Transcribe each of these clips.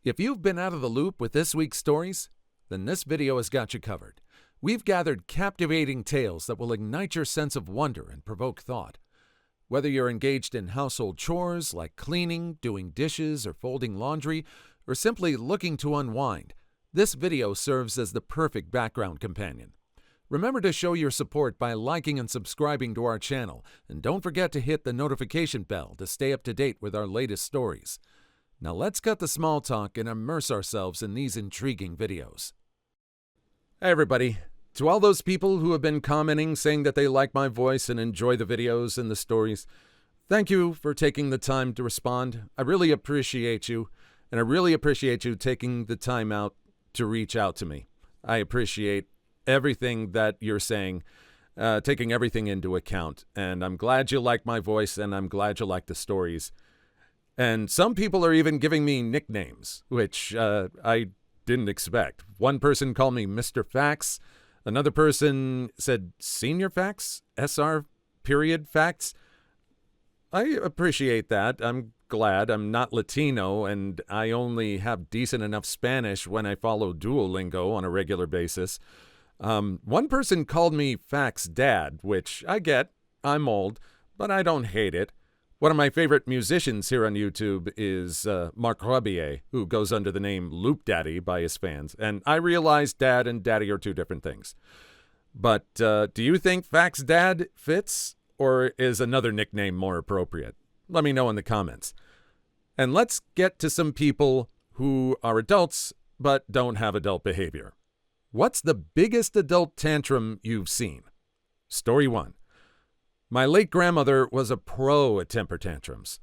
If you've been out of the loop with this week's stories, then this video has got you covered. We've gathered captivating tales that will ignite your sense of wonder and provoke thought. Whether you're engaged in household chores like cleaning, doing dishes, or folding laundry, or simply looking to unwind, this video serves as the perfect background companion. Remember to show your support by liking and subscribing to our channel, and don't forget to hit the notification bell to stay up to date with our latest stories. Now let's cut the small talk and immerse ourselves in these intriguing videos. Hey everybody, to all those people who have been commenting saying that they like my voice and enjoy the videos and the stories, thank you for taking the time to respond. I really appreciate you, and I really appreciate you taking the time out to reach out to me. I appreciate everything that you're saying, taking everything into account, and I'm glad you like my voice, and I'm glad you like the stories. And some people are even giving me nicknames, which I didn't expect. One person called me Mr. Facts. Another person said Senior Facts, SR period Facts. I appreciate that. I'm glad. I'm not Latino, and I only have decent enough Spanish when I follow Duolingo on a regular basis. One person called me Facts Dad, which I get. I'm old, but I don't hate it. One of my favorite musicians here on YouTube is Marc Rebier, who goes under the name Loop Daddy by his fans. And I realize Dad and Daddy are two different things. But do you think Facts Dad fits, or is another nickname more appropriate? Let me know in the comments. And let's get to some people who are adults but don't have adult behavior. What's the biggest adult tantrum you've seen? Story 1. My late grandmother was a pro at temper tantrums.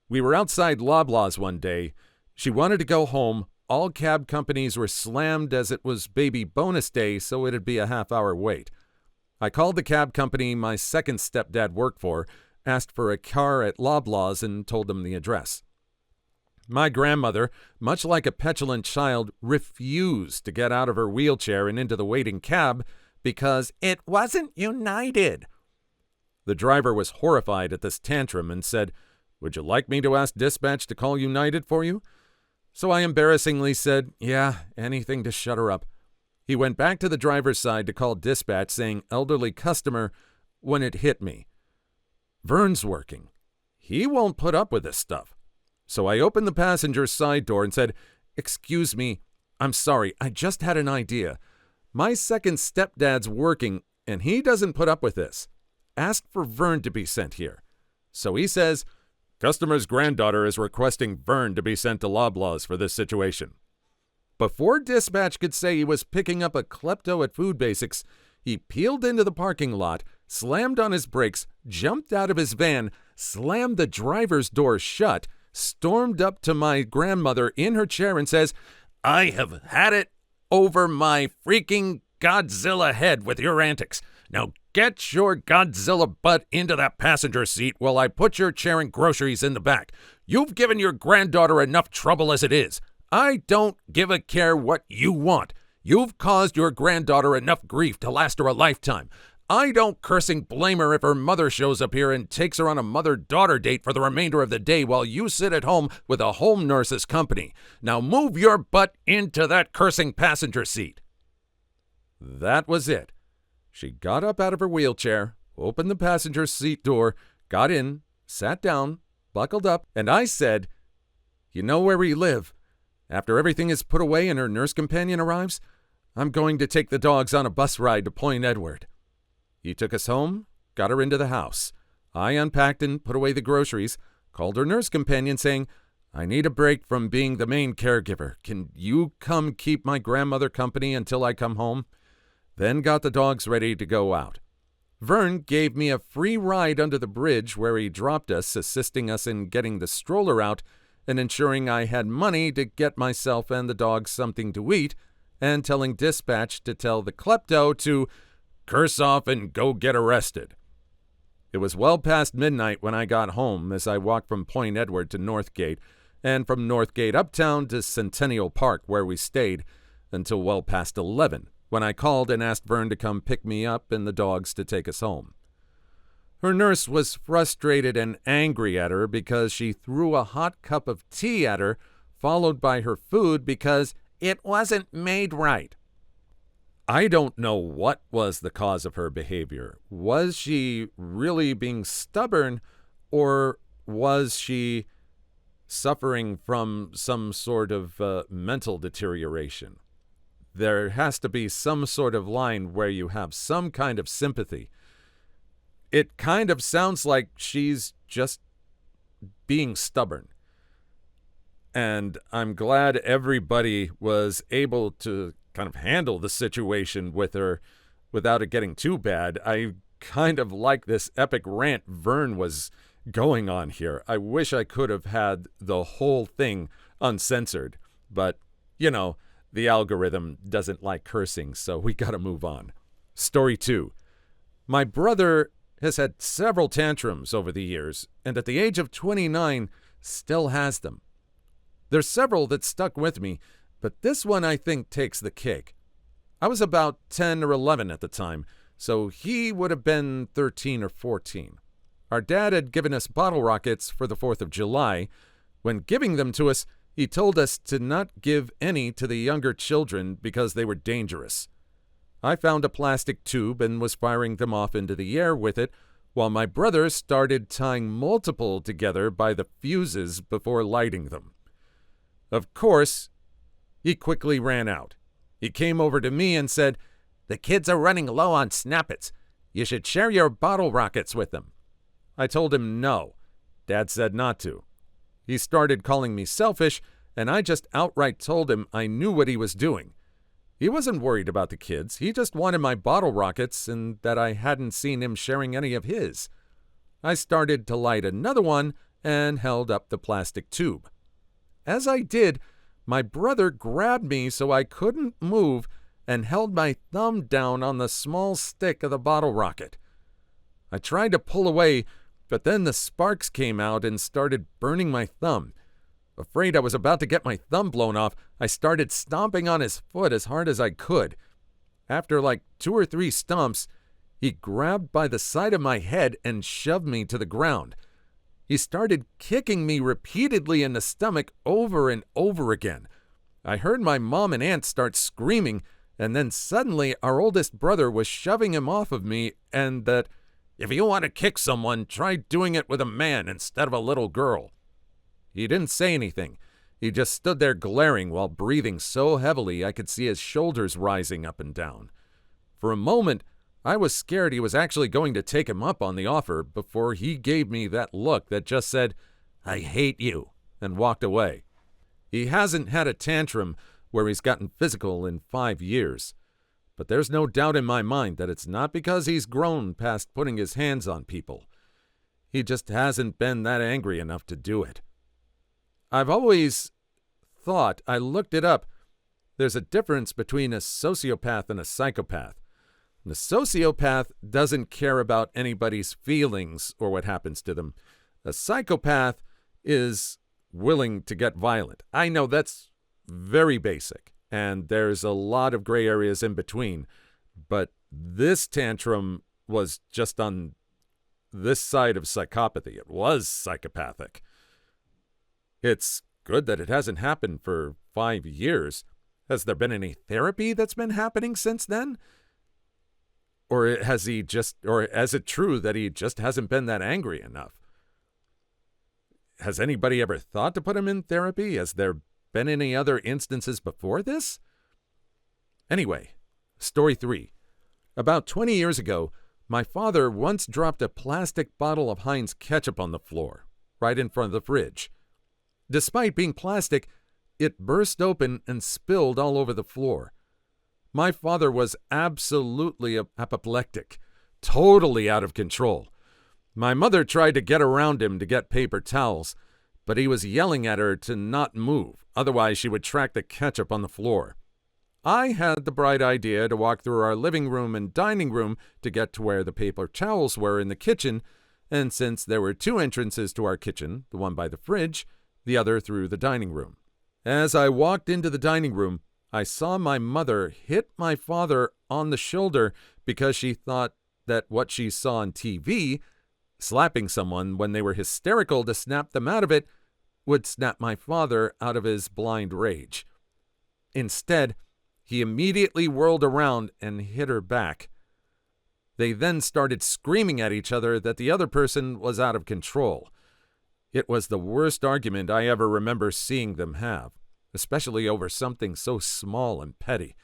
We were outside Loblaws one day. She wanted to go home. All cab companies were slammed as it was baby bonus day, so it'd be a half-hour wait. I called the cab company my second stepdad worked for, asked for a car at Loblaws, and told them the address. My grandmother, much like a petulant child, refused to get out of her wheelchair and into the waiting cab because it wasn't United. The driver was horrified at this tantrum and said, "Would you like me to ask dispatch to call United for you?" So I embarrassingly said, "Yeah, anything to shut her up." He went back to the driver's side to call dispatch saying elderly customer when it hit me. Vern's working. He won't put up with this stuff. So I opened the passenger side door and said, "Excuse me, I'm sorry, I just had an idea. My second stepdad's working and he doesn't put up with this. Ask for Vern to be sent here." So he says, "Customer's granddaughter is requesting Vern to be sent to Loblaws for this situation." Before dispatch could say he was picking up a klepto at Food Basics, he peeled into the parking lot, slammed on his brakes, jumped out of his van, slammed the driver's door shut, stormed up to my grandmother in her chair and says, "I have had it over my freaking Godzilla head with your antics. Now get your Godzilla butt into that passenger seat while I put your chair and groceries in the back. You've given your granddaughter enough trouble as it is. I don't give a care what you want. You've caused your granddaughter enough grief to last her a lifetime. I don't cursing blame her if her mother shows up here and takes her on a mother-daughter date for the remainder of the day while you sit at home with a home nurse's company. Now move your butt into that cursing passenger seat." That was it. She got up out of her wheelchair, opened the passenger seat door, got in, sat down, buckled up, and I said, "You know where we live. After everything is put away and her nurse companion arrives, I'm going to take the dogs on a bus ride to Point Edward." He took us home, got her into the house. I unpacked and put away the groceries, called her nurse companion saying, "I need a break from being the main caregiver. Can you come keep my grandmother company until I come home?" Then got the dogs ready to go out. Vern gave me a free ride under the bridge where he dropped us, assisting us in getting the stroller out and ensuring I had money to get myself and the dogs something to eat, and telling dispatch to tell the klepto to curse off and go get arrested. It was well past midnight when I got home as I walked from Point Edward to Northgate, and from Northgate uptown to Centennial Park where we stayed until well past 11. When I called and asked Vern to come pick me up and the dogs to take us home. Her nurse was frustrated and angry at her because she threw a hot cup of tea at her followed by her food because it wasn't made right. I don't know what was the cause of her behavior. Was she really being stubborn, or was she suffering from some sort of mental deterioration? There has to be some sort of line where you have some kind of sympathy. It kind of sounds like she's just being stubborn. And I'm glad everybody was able to kind of handle the situation with her without it getting too bad. I kind of like this epic rant Vern was going on here. I wish I could have had the whole thing uncensored, but, the algorithm doesn't like cursing, so we gotta move on. Story 2. My brother has had several tantrums over the years, and at the age of 29, still has them. There's several that stuck with me, but this one I think takes the cake. I was about 10 or 11 at the time, so he would have been 13 or 14. Our dad had given us bottle rockets for the 4th of July. When giving them to us, he told us to not give any to the younger children because they were dangerous. I found a plastic tube and was firing them off into the air with it, while my brother started tying multiple together by the fuses before lighting them. Of course, he quickly ran out. He came over to me and said, "The kids are running low on Snappets. You should share your bottle rockets with them." I told him no. Dad said not to. He started calling me selfish, and I just outright told him I knew what he was doing. He wasn't worried about the kids. He just wanted my bottle rockets and that I hadn't seen him sharing any of his. I started to light another one and held up the plastic tube. As I did, my brother grabbed me so I couldn't move and held my thumb down on the small stick of the bottle rocket. I tried to pull away, but then the sparks came out and started burning my thumb. Afraid I was about to get my thumb blown off, I started stomping on his foot as hard as I could. After like 2 or 3 stomps, he grabbed by the side of my head and shoved me to the ground. He started kicking me repeatedly in the stomach over and over again. I heard my mom and aunt start screaming, and then suddenly our oldest brother was shoving him off of me, and that, "If you want to kick someone, try doing it with a man instead of a little girl." He didn't say anything. He just stood there glaring while breathing so heavily I could see his shoulders rising up and down. For a moment, I was scared he was actually going to take him up on the offer before he gave me that look that just said, "I hate you," and walked away. He hasn't had a tantrum where he's gotten physical in 5 years. But there's no doubt in my mind that it's not because he's grown past putting his hands on people. He just hasn't been that angry enough to do it. I've always thought, I looked it up, there's a difference between a sociopath and a psychopath. The sociopath doesn't care about anybody's feelings or what happens to them. A psychopath is willing to get violent. I know that's very basic, and there's a lot of gray areas in between, but this tantrum was just on this side of psychopathy. It was psychopathic. It's good that it hasn't happened for 5 years. Has there been any therapy that's been happening since then? Or is it true that he just hasn't been that angry enough? Has anybody ever thought to put him in therapy? Has there been any other instances before this? Anyway, story 3. About 20 years ago, my father once dropped a plastic bottle of Heinz ketchup on the floor, right in front of the fridge. Despite being plastic, it burst open and spilled all over the floor. My father was absolutely apoplectic, totally out of control. My mother tried to get around him to get paper towels, but he was yelling at her to not move, otherwise she would track the ketchup on the floor. I had the bright idea to walk through our living room and dining room to get to where the paper towels were in the kitchen, and since there were 2 entrances to our kitchen, the one by the fridge, the other through the dining room. As I walked into the dining room, I saw my mother hit my father on the shoulder because she thought that what she saw on TV, slapping someone when they were hysterical to snap them out of it, would snap my father out of his blind rage. Instead, he immediately whirled around and hit her back. They then started screaming at each other that the other person was out of control. It was the worst argument I ever remember seeing them have, especially over something so small and petty.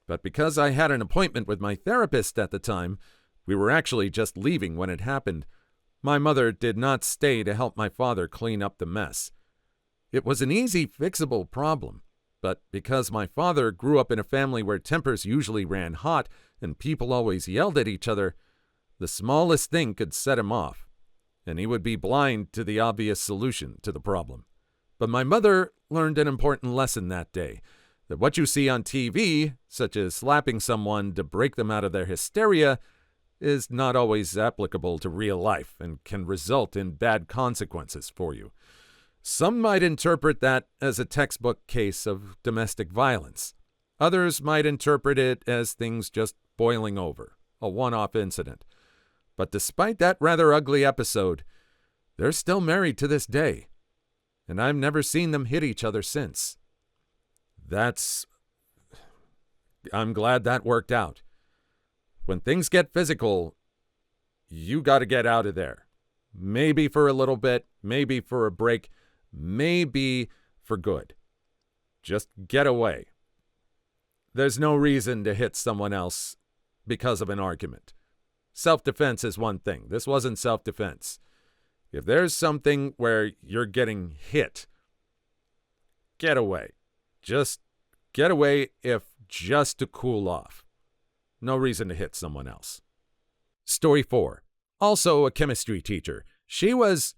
But because I had an appointment with my therapist at the time, we were actually just leaving when it happened. My mother did not stay to help my father clean up the mess. It was an easy, fixable problem, but because my father grew up in a family where tempers usually ran hot and people always yelled at each other, the smallest thing could set him off, and he would be blind to the obvious solution to the problem. But my mother learned an important lesson that day, that what you see on TV, such as slapping someone to break them out of their hysteria, is not always applicable to real life and can result in bad consequences for you. Some might interpret that as a textbook case of domestic violence. Others might interpret it as things just boiling over, a one-off incident. But despite that rather ugly episode, they're still married to this day, and I've never seen them hit each other since. I'm glad that worked out. When things get physical, you got to get out of there. Maybe for a little bit, maybe for a break, maybe for good. Just get away. There's no reason to hit someone else because of an argument. Self-defense is one thing. This wasn't self-defense. If there's something where you're getting hit, get away. Just get away, if just to cool off. No reason to hit someone else. Story 4. Also a chemistry teacher. She was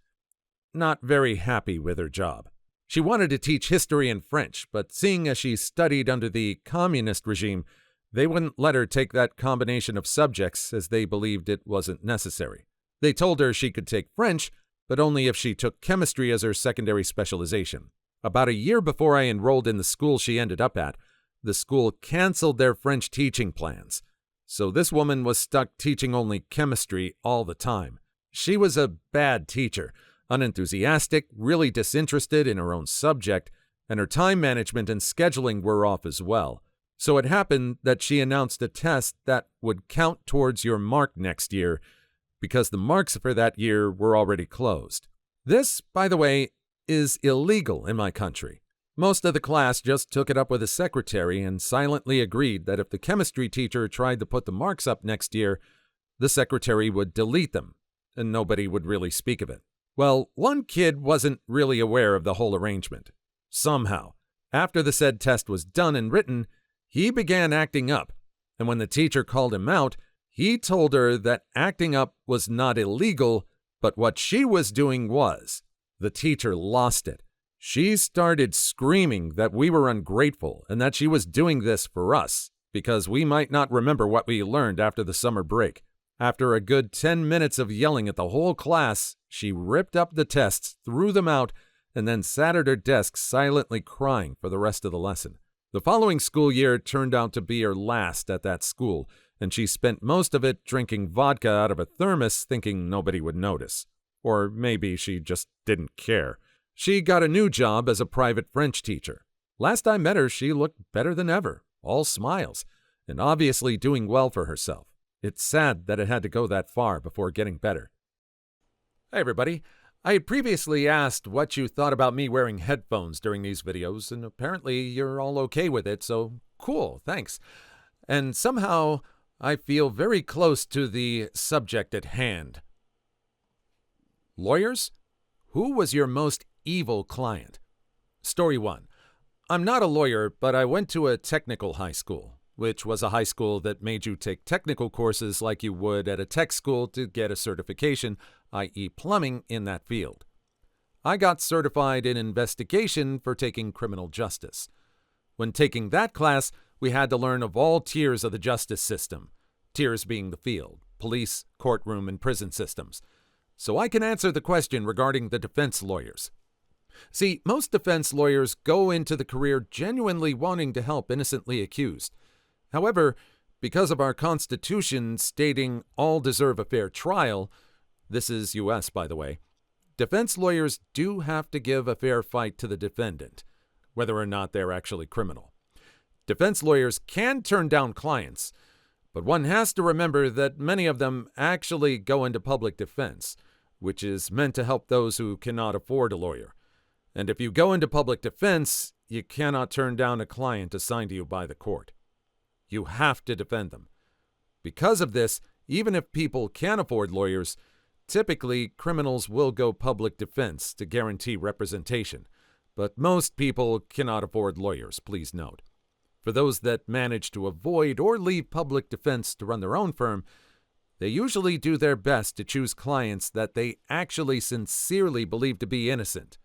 not very happy with her job. She wanted to teach history and French, but seeing as she studied under the communist regime, they wouldn't let her take that combination of subjects as they believed it wasn't necessary. They told her she could take French, but only if she took chemistry as her secondary specialization. About a year before I enrolled in the school she ended up at, the school canceled their French teaching plans. So this woman was stuck teaching only chemistry all the time. She was a bad teacher, unenthusiastic, really disinterested in her own subject, and her time management and scheduling were off as well. So it happened that she announced a test that would count towards your mark next year, because the marks for that year were already closed. This, by the way, is illegal in my country. Most of the class just took it up with the secretary and silently agreed that if the chemistry teacher tried to put the marks up next year, the secretary would delete them, and nobody would really speak of it. Well, one kid wasn't really aware of the whole arrangement. Somehow, after the said test was done and written, he began acting up, and when the teacher called him out, he told her that acting up was not illegal, but what she was doing was. The teacher lost it. She started screaming that we were ungrateful and that she was doing this for us because we might not remember what we learned after the summer break. After a good 10 minutes of yelling at the whole class, she ripped up the tests, threw them out, and then sat at her desk silently crying for the rest of the lesson. The following school year turned out to be her last at that school, and she spent most of it drinking vodka out of a thermos thinking nobody would notice. Or maybe she just didn't care. She got a new job as a private French teacher. Last I met her, she looked better than ever, all smiles, and obviously doing well for herself. It's sad that it had to go that far before getting better. Hey everybody, I had previously asked what you thought about me wearing headphones during these videos, and apparently you're all okay with it, so cool, thanks. And somehow I feel very close to the subject at hand. Lawyers? Who was your most evil client? Story 1. I'm not a lawyer, but I went to a technical high school, which was a high school that made you take technical courses like you would at a tech school to get a certification, i.e. plumbing, in that field. I got certified in investigation for taking criminal justice. When taking that class, we had to learn of all tiers of the justice system, tiers being the field, police, courtroom, and prison systems. So I can answer the question regarding the defense lawyers. See, most defense lawyers go into the career genuinely wanting to help innocently accused. However, because of our Constitution stating all deserve a fair trial, this is U.S. by the way, defense lawyers do have to give a fair fight to the defendant, whether or not they're actually criminal. Defense lawyers can turn down clients, but one has to remember that many of them actually go into public defense, which is meant to help those who cannot afford a lawyer. And if you go into public defense, you cannot turn down a client assigned to you by the court. You have to defend them. Because of this, even if people can afford lawyers, typically criminals will go public defense to guarantee representation. But most people cannot afford lawyers, please note. For those that manage to avoid or leave public defense to run their own firm, they usually do their best to choose clients that they actually sincerely believe to be innocent,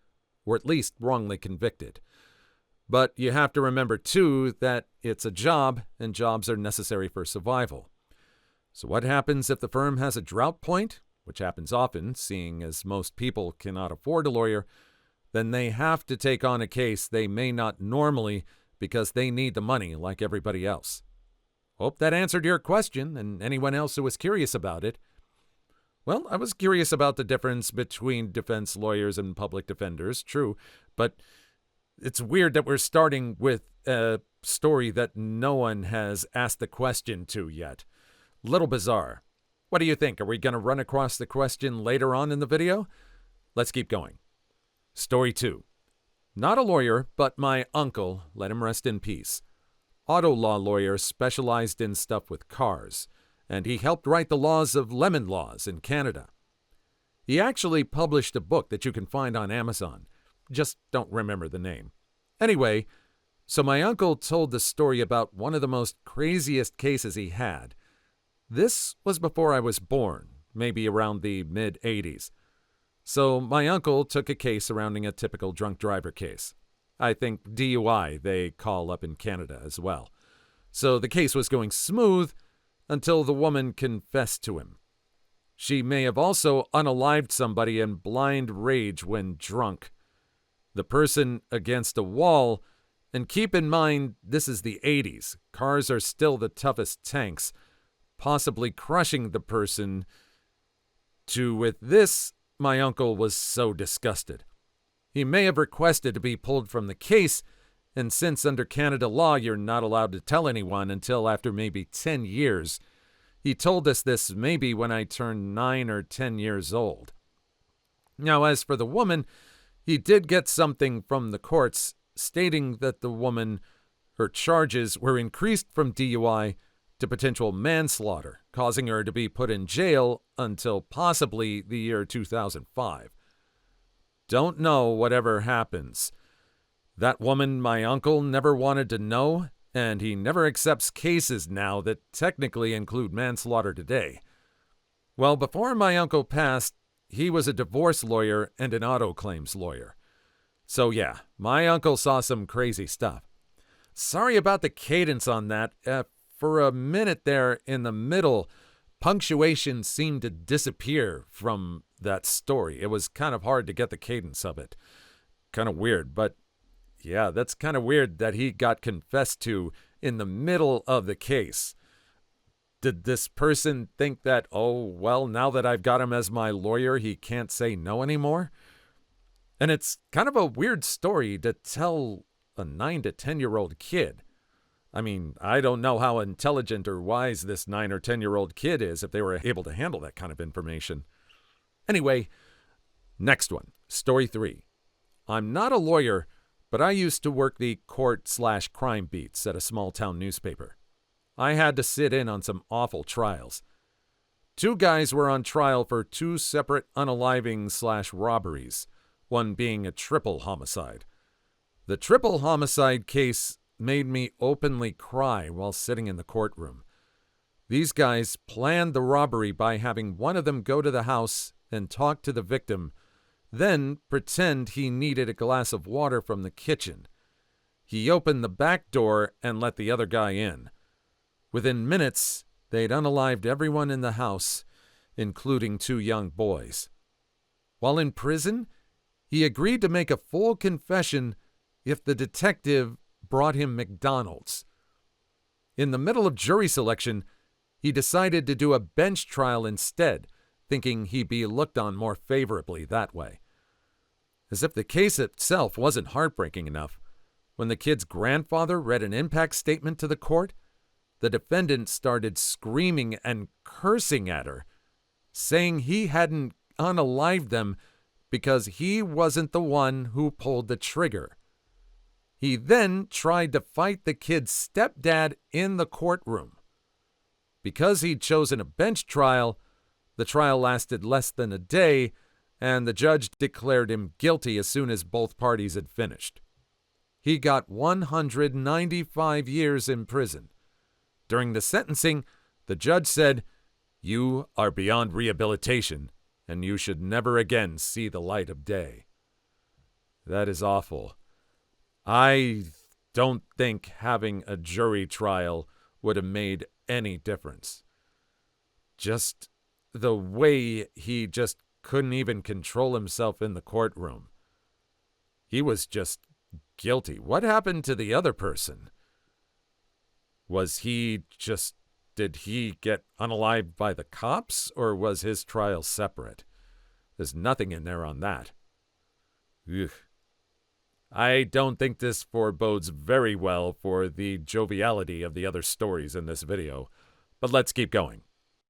or at least wrongly convicted. But you have to remember, too, that it's a job, and jobs are necessary for survival. So what happens if the firm has a drought point, which happens often, seeing as most people cannot afford a lawyer? Then they have to take on a case they may not normally because they need the money like everybody else. Hope that answered your question and anyone else who was curious about it. Well, I was curious about the difference between defense lawyers and public defenders, true, but it's weird that we're starting with a story that no one has asked the question to yet. Little bizarre. What do you think? Are we going to run across the question later on in the video? Let's keep going. Story 2. Not a lawyer, but my uncle, let him rest in peace. Auto law lawyer specialized in stuff with cars, and he helped write the laws of lemon laws in Canada. He actually published a book that you can find on Amazon. Just don't remember the name. Anyway, so my uncle told the story about one of the most craziest cases he had. This was before I was born, maybe around the mid-'80s. So my uncle took a case surrounding a typical drunk driver case. I think DUI they call up in Canada as well. So the case was going smooth until the woman confessed to him. She may have also unalived somebody in blind rage when drunk. The person against a wall, and keep in mind this is the 80s. Cars are still the toughest tanks, possibly crushing the person. With this, my uncle was so disgusted. He may have requested to be pulled from the case, and since under Canada law you're not allowed to tell anyone until after maybe 10 years, he told us this maybe when I turned 9 or 10 years old. Now, as for the woman, he did get something from the courts stating that the woman, her charges were increased from DUI to potential manslaughter, causing her to be put in jail until possibly the year 2005. Don't know whatever happens. That woman, my uncle, never wanted to know, and he never accepts cases now that technically include manslaughter today. Well, before my uncle passed, he was a divorce lawyer and an auto claims lawyer. So yeah, my uncle saw some crazy stuff. Sorry about the cadence on that. For a minute there in the middle, punctuation seemed to disappear from that story. It was kind of hard to get the cadence of it. Kind of weird, but yeah, that's kind of weird that he got confessed to in the middle of the case. Did this person think that, oh, well, now that I've got him as my lawyer, he can't say no anymore? And it's kind of a weird story to tell a 9 to 10-year-old kid. I mean, I don't know how intelligent or wise this 9 or 10-year-old kid is if they were able to handle that kind of information. Anyway, next one, story 3. I'm not a lawyer, but I used to work the court/crime beats at a small-town newspaper. I had to sit in on some awful trials. 2 guys were on trial for 2 separate unaliving/robberies, one being a triple homicide. The triple homicide case made me openly cry while sitting in the courtroom. These guys planned the robbery by having one of them go to the house and talk to the victim, then pretend he needed a glass of water from the kitchen. He opened the back door and let the other guy in. Within minutes, they'd unalived everyone in the house, including 2 young boys. While in prison, he agreed to make a full confession if the detective brought him McDonald's. In the middle of jury selection, he decided to do a bench trial instead, thinking he'd be looked on more favorably that way. As if the case itself wasn't heartbreaking enough, when the kid's grandfather read an impact statement to the court, the defendant started screaming and cursing at her, saying he hadn't unalived them because he wasn't the one who pulled the trigger. He then tried to fight the kid's stepdad in the courtroom. Because he'd chosen a bench trial, the trial lasted less than a day, and the judge declared him guilty as soon as both parties had finished. He got 195 years in prison. During the sentencing, the judge said, "You are beyond rehabilitation, and you should never again see the light of day." That is awful. I don't think having a jury trial would have made any difference. Just the way he just couldn't even control himself in the courtroom. He was just guilty. What happened to the other person? Did he get unalived by the cops, or was his trial separate? There's nothing in there on that. Ugh. I don't think this forebodes very well for the joviality of the other stories in this video, but let's keep going.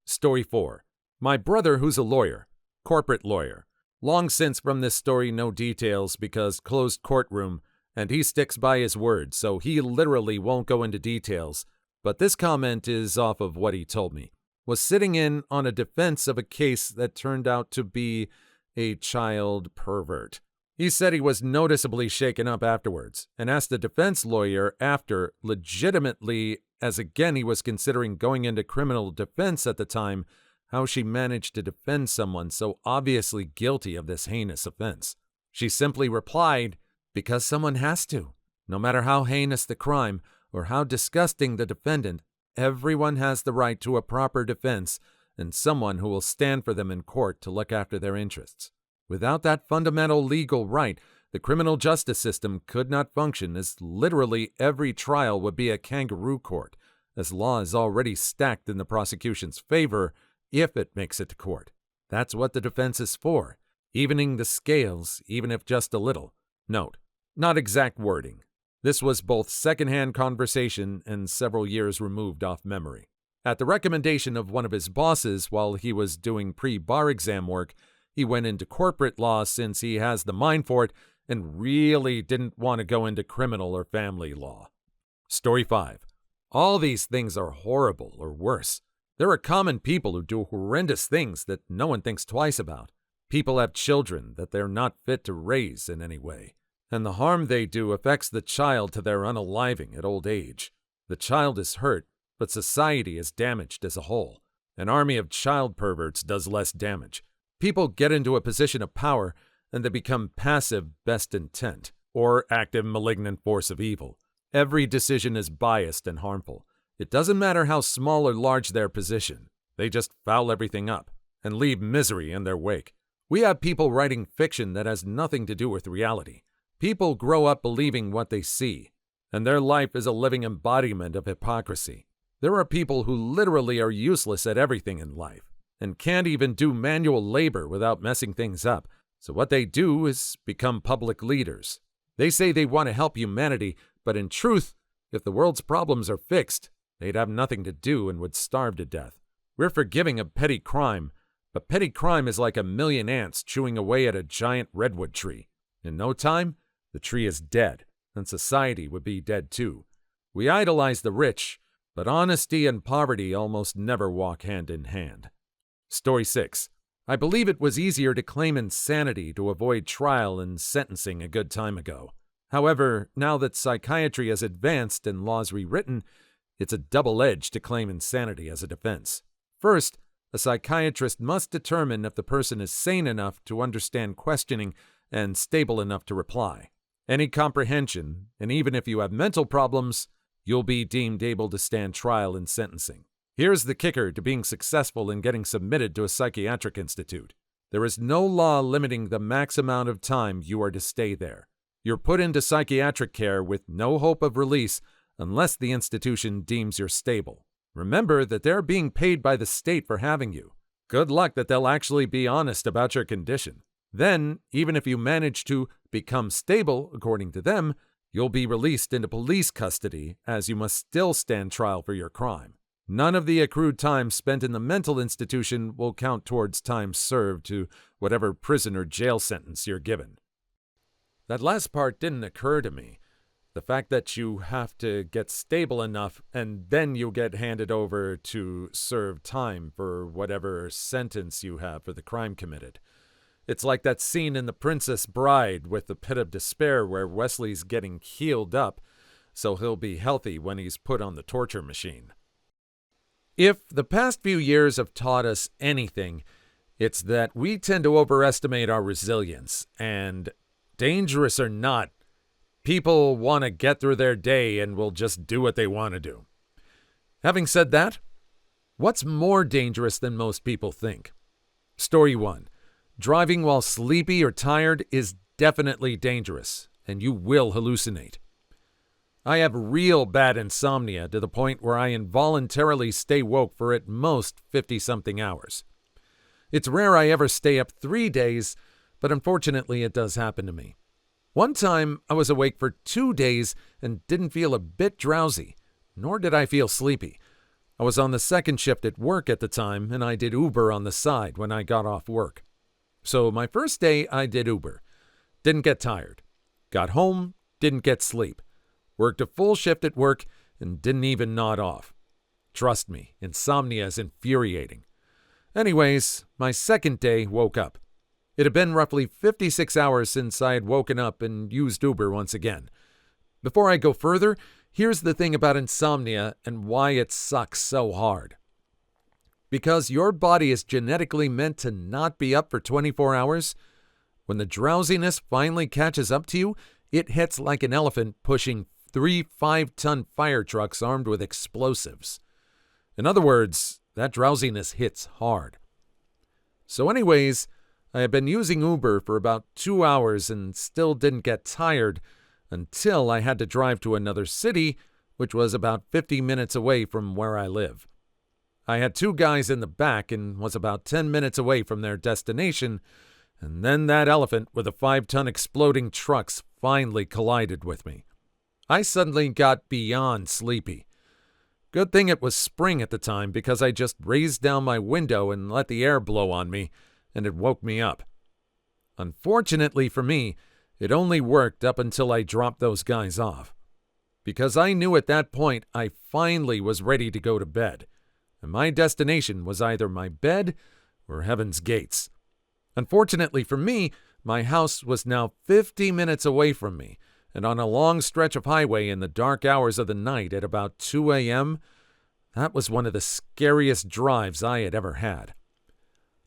Story 4. My brother who's a lawyer, corporate lawyer. Long since from this story, no details because closed courtroom, and he sticks by his word, so he literally won't go into details, but this comment is off of what he told me. Was sitting in on a defense of a case that turned out to be a child pervert. He said he was noticeably shaken up afterwards and asked the defense lawyer after, legitimately, as again he was considering going into criminal defense at the time, how she managed to defend someone so obviously guilty of this heinous offense. She simply replied, "Because someone has to. No matter how heinous the crime or how disgusting the defendant, everyone has the right to a proper defense and someone who will stand for them in court to look after their interests. Without that fundamental legal right, the criminal justice system could not function, as literally every trial would be a kangaroo court, as law is already stacked in the prosecution's favor if it makes it to court. That's what the defense is for, evening the scales, even if just a little." Note, not exact wording. This was both secondhand conversation and several years removed off memory. At the recommendation of one of his bosses while he was doing pre-bar exam work, he went into corporate law since he has the mind for it and really didn't want to go into criminal or family law. Story 5. All these things are horrible or worse. There are common people who do horrendous things that no one thinks twice about. People have children that they're not fit to raise in any way, and the harm they do affects the child to their unaliving at old age. The child is hurt, but society is damaged as a whole. An army of child perverts does less damage. People get into a position of power and they become passive best intent, or active malignant force of evil. Every decision is biased and harmful. It doesn't matter how small or large their position. They just foul everything up and leave misery in their wake. We have people writing fiction that has nothing to do with reality. People grow up believing what they see, and their life is a living embodiment of hypocrisy. There are people who literally are useless at everything in life and can't even do manual labor without messing things up. So what they do is become public leaders. They say they want to help humanity, but in truth, if the world's problems are fixed, they'd have nothing to do and would starve to death. We're forgiving a petty crime, but petty crime is like a million ants chewing away at a giant redwood tree. In no time, the tree is dead, and society would be dead too. We idolize the rich, but honesty and poverty almost never walk hand in hand. Story 6. I believe it was easier to claim insanity to avoid trial and sentencing a good time ago. However, now that psychiatry has advanced and laws rewritten, it's a double edge to claim insanity as a defense. First, a psychiatrist must determine if the person is sane enough to understand questioning and stable enough to reply. Any comprehension, and even if you have mental problems, you'll be deemed able to stand trial and sentencing. Here's the kicker to being successful in getting submitted to a psychiatric institute. There is no law limiting the max amount of time you are to stay there. You're put into psychiatric care with no hope of release unless the institution deems you're stable. Remember that they're being paid by the state for having you. Good luck that they'll actually be honest about your condition. Then, even if you manage to become stable, according to them, you'll be released into police custody, as you must still stand trial for your crime. None of the accrued time spent in the mental institution will count towards time served to whatever prison or jail sentence you're given. That last part didn't occur to me. The fact that you have to get stable enough and then you get handed over to serve time for whatever sentence you have for the crime committed. It's like that scene in The Princess Bride with the Pit of Despair where Wesley's getting healed up so he'll be healthy when he's put on the torture machine. If the past few years have taught us anything, it's that we tend to overestimate our resilience, and dangerous or not, people want to get through their day and will just do what they want to do. Having said that, what's more dangerous than most people think? Story 1. Driving while sleepy or tired is definitely dangerous, and you will hallucinate. I have real bad insomnia to the point where I involuntarily stay woke for at most 50-something hours. It's rare I ever stay up 3 days, but unfortunately it does happen to me. One time I was awake for 2 days and didn't feel a bit drowsy, nor did I feel sleepy. I was on the second shift at work at the time, and I did Uber on the side when I got off work. So my first day I did Uber. Didn't get tired. Got home, didn't get sleep. Worked a full shift at work and didn't even nod off. Trust me, insomnia is infuriating. Anyways, my second day woke up. It had been roughly 56 hours since I had woken up and used Uber once again. Before I go further, here's the thing about insomnia and why it sucks so hard. Because your body is genetically meant to not be up for 24 hours, when the drowsiness finally catches up to you, it hits like an elephant pushing 3 5-ton fire trucks armed with explosives. In other words, that drowsiness hits hard. So anyways, I had been using Uber for about 2 hours and still didn't get tired until I had to drive to another city, which was about 50 minutes away from where I live. I had 2 guys in the back and was about 10 minutes away from their destination, and then that elephant with the 5-ton exploding trucks finally collided with me. I suddenly got beyond sleepy. Good thing it was spring at the time because I just raised down my window and let the air blow on me, and it woke me up. Unfortunately for me, it only worked up until I dropped those guys off. Because I knew at that point I finally was ready to go to bed, and my destination was either my bed or heaven's gates. Unfortunately for me, my house was now 50 minutes away from me, and on a long stretch of highway in the dark hours of the night at about 2 a.m., that was one of the scariest drives I had ever had.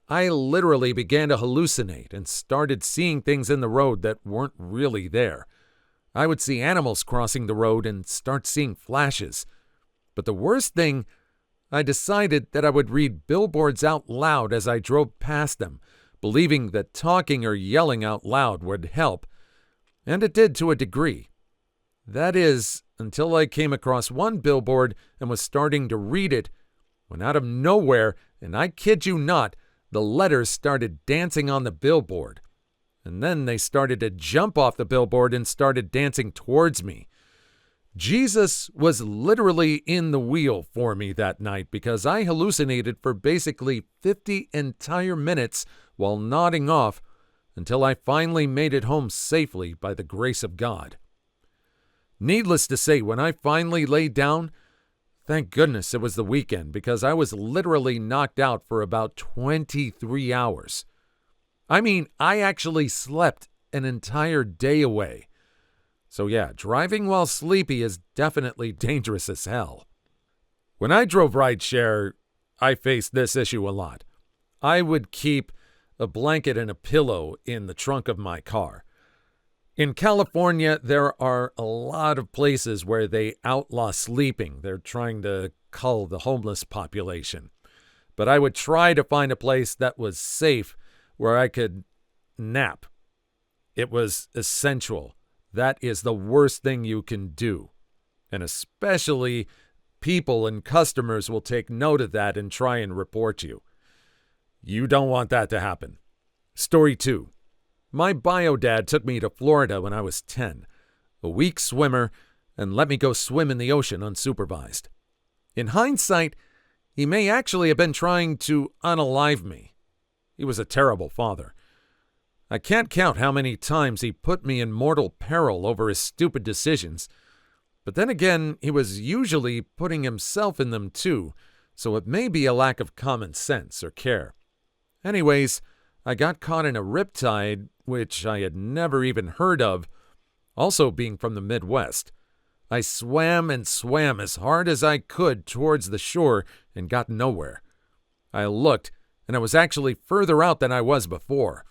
I literally began to hallucinate and started seeing things in the road that weren't really there. I would see animals crossing the road and start seeing flashes. But the worst thing, I decided that I would read billboards out loud as I drove past them, believing that talking or yelling out loud would help. And it did to a degree. That is, until I came across one billboard and was starting to read it, when out of nowhere, and I kid you not, the letters started dancing on the billboard. And then they started to jump off the billboard and started dancing towards me. Jesus was literally in the wheel for me that night because I hallucinated for basically 50 entire minutes while nodding off until I finally made it home safely by the grace of God. Needless to say, when I finally laid down, thank goodness it was the weekend because I was literally knocked out for about 23 hours. I mean, I actually slept an entire day away. So yeah, driving while sleepy is definitely dangerous as hell. When I drove rideshare, I faced this issue a lot. I would keep a blanket and a pillow in the trunk of my car. In California, there are a lot of places where they outlaw sleeping. They're trying to cull the homeless population. But I would try to find a place that was safe where I could nap. It was essential. That is the worst thing you can do. And especially people and customers will take note of that and try and report you. You don't want that to happen. Story 2. My bio dad took me to Florida when I was 10, a weak swimmer, and let me go swim in the ocean unsupervised. In hindsight, he may actually have been trying to unalive me. He was a terrible father. I can't count how many times he put me in mortal peril over his stupid decisions, but then again, he was usually putting himself in them too, so it may be a lack of common sense or care. Anyways, I got caught in a riptide, which I had never even heard of, also being from the Midwest. I swam and swam as hard as I could towards the shore and got nowhere. I looked, and I was actually further out than I was before.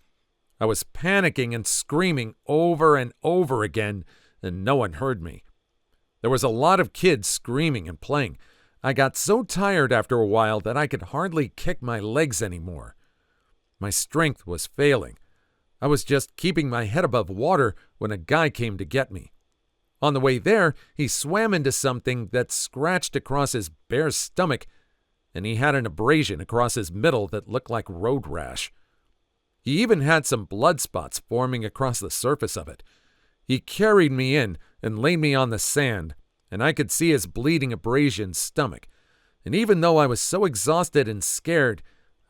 I was panicking and screaming over and over again, and no one heard me. There was a lot of kids screaming and playing. I got so tired after a while that I could hardly kick my legs anymore. My strength was failing. I was just keeping my head above water when a guy came to get me. On the way there, he swam into something that scratched across his bare stomach, and he had an abrasion across his middle that looked like road rash. He even had some blood spots forming across the surface of it. He carried me in and laid me on the sand, and I could see his bleeding abrasion stomach. And even though I was so exhausted and scared,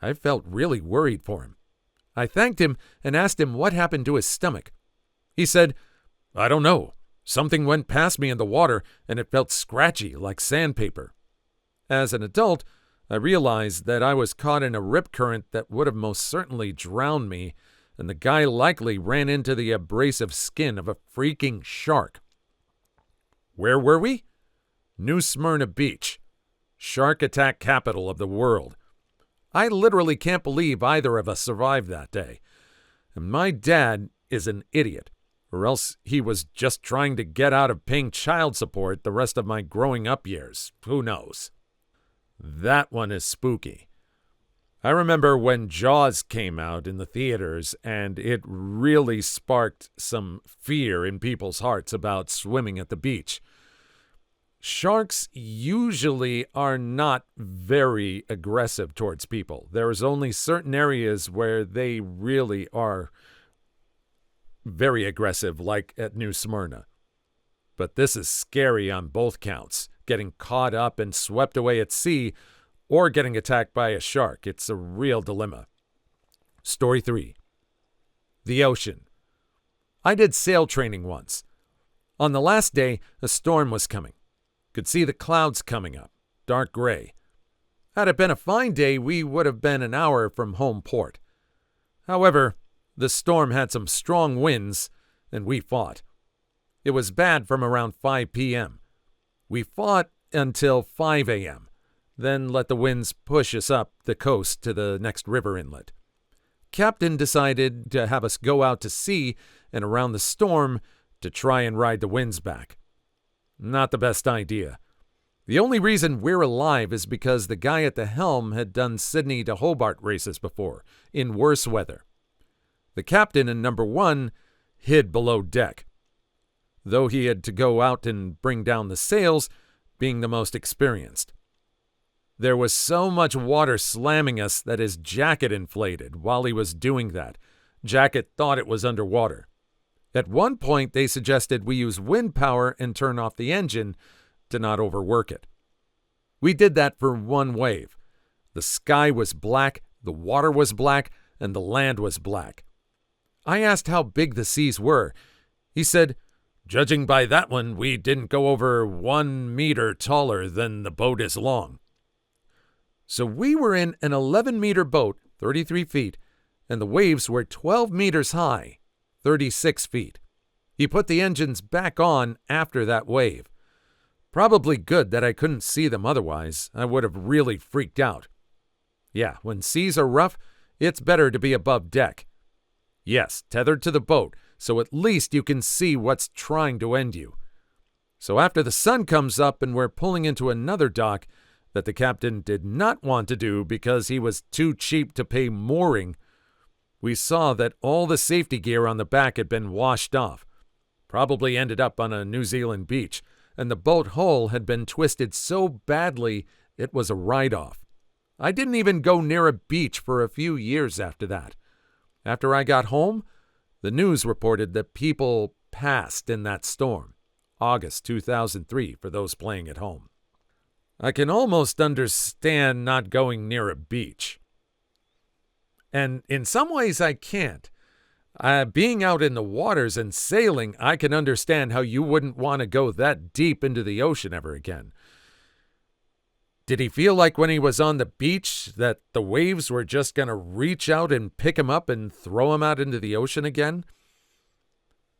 I felt really worried for him. I thanked him and asked him what happened to his stomach. He said, "I don't know. Something went past me in the water, and it felt scratchy like sandpaper." As an adult, I realized that I was caught in a rip current that would have most certainly drowned me, and the guy likely ran into the abrasive skin of a freaking shark. Where were we? New Smyrna Beach, shark attack capital of the world. I literally can't believe either of us survived that day. And my dad is an idiot, or else he was just trying to get out of paying child support the rest of my growing up years. Who knows? That one is spooky. I remember when Jaws came out in the theaters, and it really sparked some fear in people's hearts about swimming at the beach. Sharks usually are not very aggressive towards people. There's only certain areas where they really are very aggressive, like at New Smyrna. But this is scary on both counts, getting caught up and swept away at sea or getting attacked by a shark. It's a real dilemma. Story 3. The ocean. I did sail training once. On the last day, a storm was coming. Could see the clouds coming up, dark gray. Had it been a fine day, we would have been an hour from home port. However, the storm had some strong winds, and we fought. It was bad from around 5 p.m. We fought until 5 a.m., then let the winds push us up the coast to the next river inlet. Captain decided to have us go out to sea and around the storm to try and ride the winds back. Not the best idea. The only reason we're alive is because the guy at the helm had done Sydney to Hobart races before, in worse weather. The captain in number 1 hid below deck, though he had to go out and bring down the sails, being the most experienced. There was so much water slamming us that his jacket inflated while he was doing that. Jacket thought it was underwater. At one point, they suggested we use wind power and turn off the engine to not overwork it. We did that for one wave. The sky was black, the water was black, and the land was black. I asked how big the seas were. He said, "Judging by that one, we didn't go over 1 meter taller than the boat is long." So we were in an 11-meter boat, 33 feet, and the waves were 12 meters high, 36 feet. He put the engines back on after that wave. Probably good that I couldn't see them otherwise. I would have really freaked out. Yeah, when seas are rough, it's better to be above deck. Yes, tethered to the boat, so at least you can see what's trying to end you. So after the sun comes up and we're pulling into another dock that the captain did not want to do because he was too cheap to pay mooring, we saw that all the safety gear on the back had been washed off. Probably ended up on a New Zealand beach, and the boat hull had been twisted so badly it was a write-off. I didn't even go near a beach for a few years after that. After I got home, The news reported that people passed in that storm. August 2003 for those playing at home. I can almost understand not going near a beach. And in some ways I can't. Being out in the waters and sailing, I can understand how you wouldn't want to go that deep into the ocean ever again. Did he feel like when he was on the beach that the waves were just going to reach out and pick him up and throw him out into the ocean again?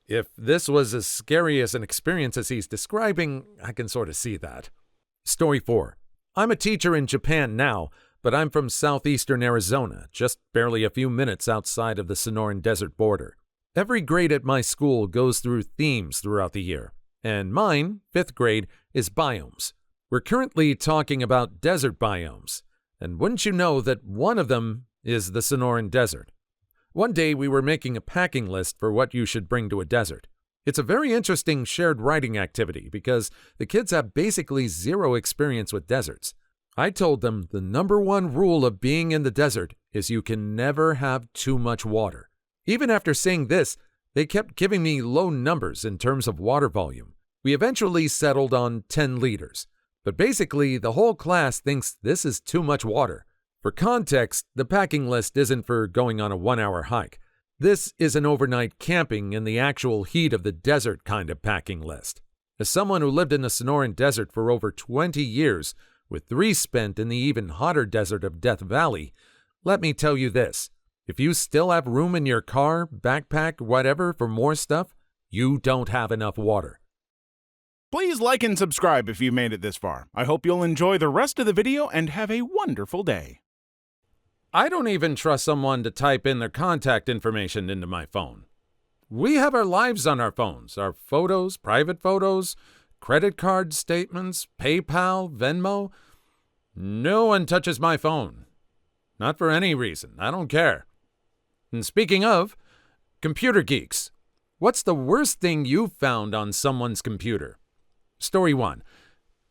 If this was as scary as an experience as he's describing, I can sort of see that. Story 4. I'm a teacher in Japan now, but I'm from southeastern Arizona, just barely a few minutes outside of the Sonoran Desert border. Every grade at my school goes through themes throughout the year, and mine, 5th grade, is biomes. We're currently talking about desert biomes, and wouldn't you know that one of them is the Sonoran Desert. One day we were making a packing list for what you should bring to a desert. It's a very interesting shared writing activity because the kids have basically zero experience with deserts. I told them the number one rule of being in the desert is you can never have too much water. Even after saying this, they kept giving me low numbers in terms of water volume. We eventually settled on 10 liters, but basically the whole class thinks this is too much water. For context, the packing list isn't for going on a 1-hour hike. This is an overnight camping in the actual heat of the desert kind of packing list. As someone who lived in the Sonoran Desert for over 20 years, with 3 spent in the even hotter desert of Death Valley, let me tell you this. If you still have room in your car, backpack, whatever for more stuff, you don't have enough water. Please like and subscribe if you've made it this far. I hope you'll enjoy the rest of the video and have a wonderful day. I don't even trust someone to type in their contact information into my phone. We have our lives on our phones, our photos, private photos, credit card statements, PayPal, Venmo. No one touches my phone. Not for any reason. I don't care. And speaking of, computer geeks, what's the worst thing you've found on someone's computer? Story 1.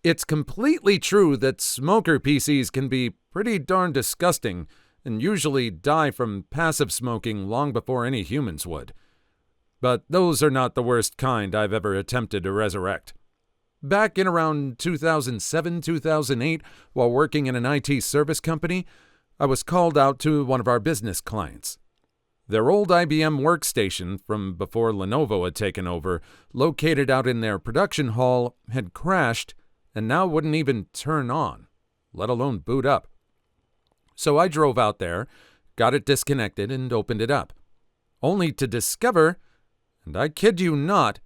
It's completely true that smoker PCs can be pretty darn disgusting and usually die from passive smoking long before any humans would. But those are not the worst kind I've ever attempted to resurrect. Back in around 2007-2008, while working in an IT service company, I was called out to one of our business clients. Their old IBM workstation from before Lenovo had taken over, located out in their production hall, had crashed and now wouldn't even turn on, let alone boot up. So I drove out there, got it disconnected, and opened it up, only to discover, and I kid you not,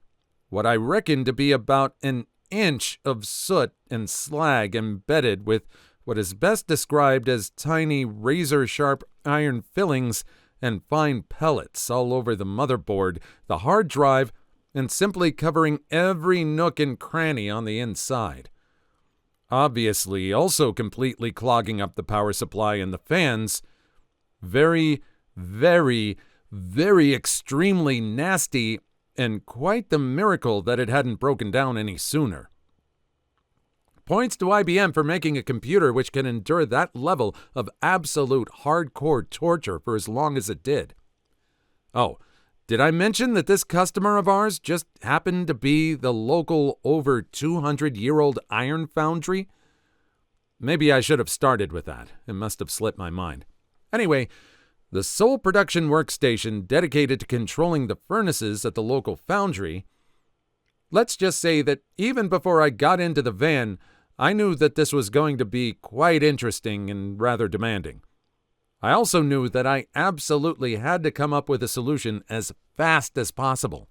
what I reckon to be about an inch of soot and slag embedded with what is best described as tiny razor-sharp iron fillings and fine pellets all over the motherboard, the hard drive, and simply covering every nook and cranny on the inside. Obviously, also completely clogging up the power supply and the fans. Very, very, very extremely nasty, and quite the miracle that it hadn't broken down any sooner. Points to IBM for making a computer which can endure that level of absolute hardcore torture for as long as it did. Oh, did I mention that this customer of ours just happened to be the local over 200-year-old iron foundry? Maybe I should have started with that. It must have slipped my mind. Anyway, the sole production workstation dedicated to controlling the furnaces at the local foundry. Let's just say that even before I got into the van, I knew that this was going to be quite interesting and rather demanding. I also knew that I absolutely had to come up with a solution as fast as possible,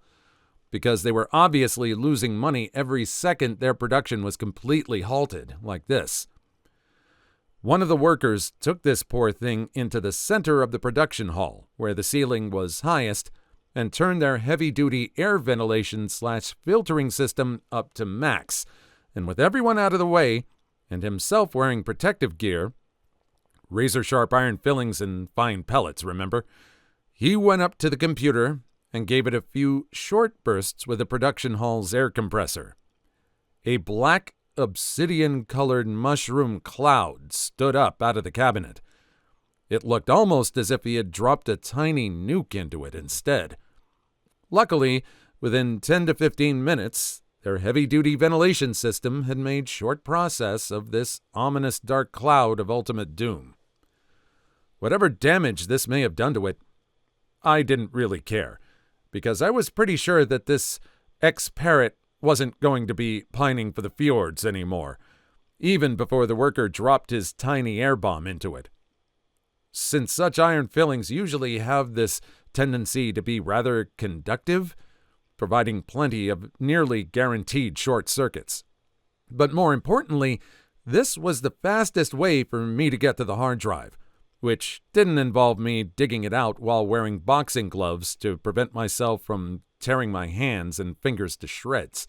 because they were obviously losing money every second their production was completely halted, like this. One of the workers took this poor thing into the center of the production hall, where the ceiling was highest, and turned their heavy-duty air ventilation/filtering system up to max, and with everyone out of the way, and himself wearing protective gear, razor-sharp iron fillings and fine pellets, remember? He went up to the computer and gave it a few short bursts with the production hall's air compressor. A black, obsidian-colored mushroom cloud stood up out of the cabinet. It looked almost as if he had dropped a tiny nuke into it instead. Luckily, within 10 to 15 minutes, their heavy-duty ventilation system had made short process of this ominous dark cloud of ultimate doom. Whatever damage this may have done to it, I didn't really care, because I was pretty sure that this ex-parrot wasn't going to be pining for the fjords anymore, even before the worker dropped his tiny air bomb into it. Since such iron fillings usually have this tendency to be rather conductive, providing plenty of nearly guaranteed short circuits. But more importantly, this was the fastest way for me to get to the hard drive, which didn't involve me digging it out while wearing boxing gloves to prevent myself from tearing my hands and fingers to shreds.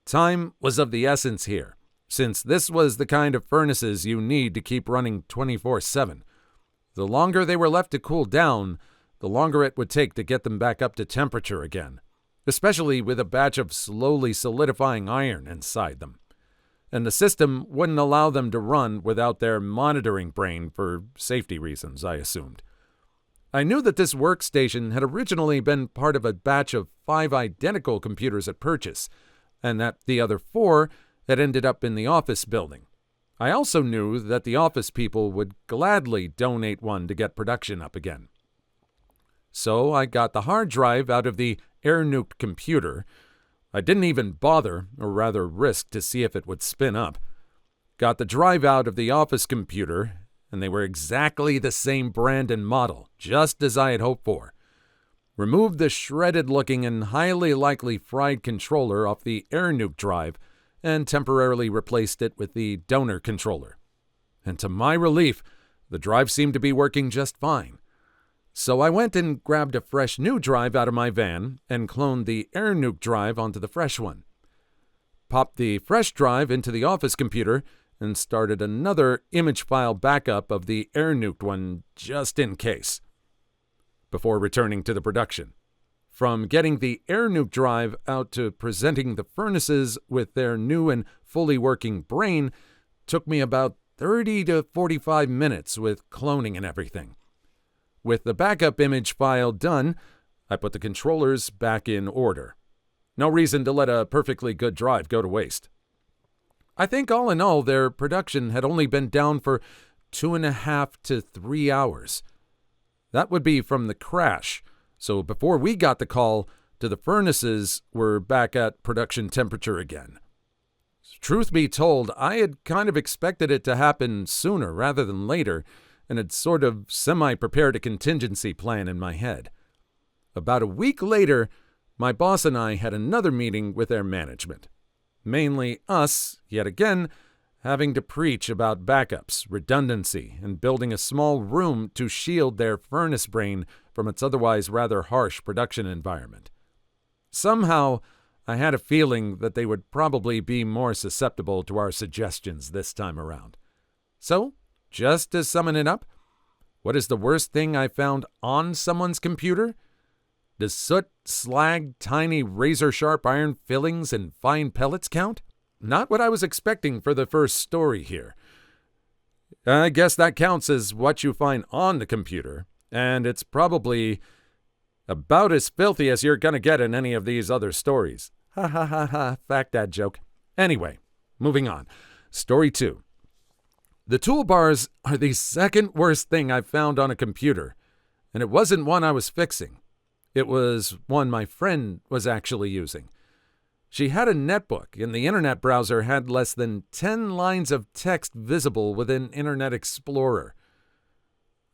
Time was of the essence here, since this was the kind of furnaces you need to keep running 24/7. The longer they were left to cool down, the longer it would take to get them back up to temperature again, especially with a batch of slowly solidifying iron inside them. And the system wouldn't allow them to run without their monitoring brain for safety reasons, I assumed. I knew that this workstation had originally been part of a batch of 5 identical computers at purchase, and that the other 4 had ended up in the office building. I also knew that the office people would gladly donate one to get production up again. So I got the hard drive out of the air-nuked computer. I didn't even bother, or rather risk, to see if it would spin up. Got the drive out of the office computer, and they were exactly the same brand and model, just as I had hoped for. Removed the shredded-looking and highly likely fried controller off the air-nuke drive, and temporarily replaced it with the donor controller. And to my relief, the drive seemed to be working just fine. So I went and grabbed a fresh new drive out of my van and cloned the air-nuke drive onto the fresh one. Popped the fresh drive into the office computer and started another image file backup of the air-nuked one just in case, before returning to the production. From getting the air-nuke drive out to presenting the furnaces with their new and fully working brain took me about 30 to 45 minutes with cloning and everything. With the backup image file done, I put the controllers back in order. No reason to let a perfectly good drive go to waste. I think all in all, their production had only been down for 2.5 to 3 hours. That would be from the crash, so before we got the call to the furnaces were back at production temperature again. Truth be told, I had kind of expected it to happen sooner rather than later, and had sort of semi-prepared a contingency plan in my head. About a week later, my boss and I had another meeting with their management. Mainly us, yet again, having to preach about backups, redundancy, and building a small room to shield their furnace brain from its otherwise rather harsh production environment. Somehow, I had a feeling that they would probably be more susceptible to our suggestions this time around. So, just to summon it up, what is the worst thing I found on someone's computer? Does soot, slag, tiny razor-sharp iron fillings, and fine pellets count? Not what I was expecting for the first story here. I guess that counts as what you find on the computer, and it's probably about as filthy as you're gonna get in any of these other stories. Ha ha ha ha, fact dad joke. Anyway, moving on. Story 2. The toolbars are the second worst thing I've found on a computer, and it wasn't one I was fixing. It was one my friend was actually using. She had a netbook, and the internet browser had less than 10 lines of text visible within Internet Explorer.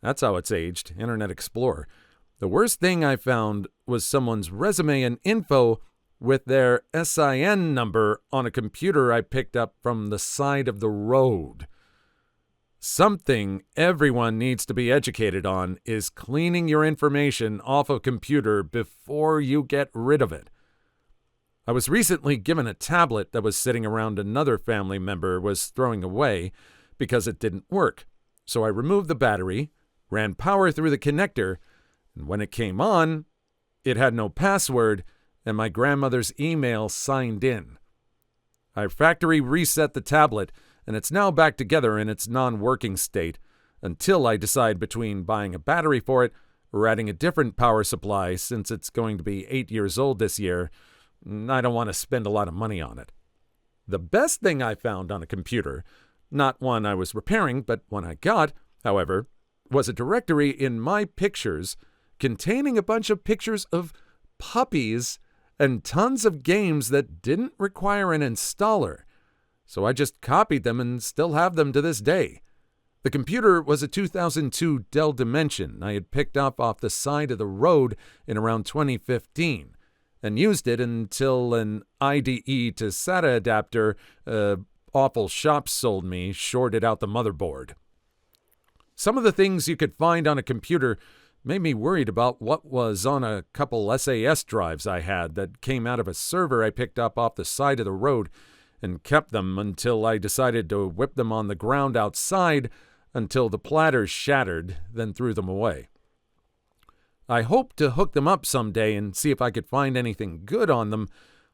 That's how it's aged, Internet Explorer. The worst thing I found was someone's resume and info with their SIN number on a computer I picked up from the side of the road. Something everyone needs to be educated on is cleaning your information off a computer before you get rid of it. I was recently given a tablet that was sitting around another family member was throwing away because it didn't work. So I removed the battery, ran power through the connector, and when it came on, it had no password and my grandmother's email signed in. I factory reset the tablet, and it's now back together in its non-working state until I decide between buying a battery for it We're adding a different power supply since it's going to be 8 years old this year. I don't want to spend a lot of money on it. The best thing I found on a computer, not one I was repairing, but one I got, however, was a directory in my pictures containing a bunch of pictures of puppies and tons of games that didn't require an installer. So I just copied them and still have them to this day. The computer was a 2002 Dell Dimension I had picked up off the side of the road in around 2015 and used it until an IDE to SATA adapter awful shop sold me shorted out the motherboard. Some of the things you could find on a computer made me worried about what was on a couple SAS drives I had that came out of a server I picked up off the side of the road and kept them until I decided to whip them on the ground outside until the platters shattered, then threw them away. I hoped to hook them up someday and see if I could find anything good on them,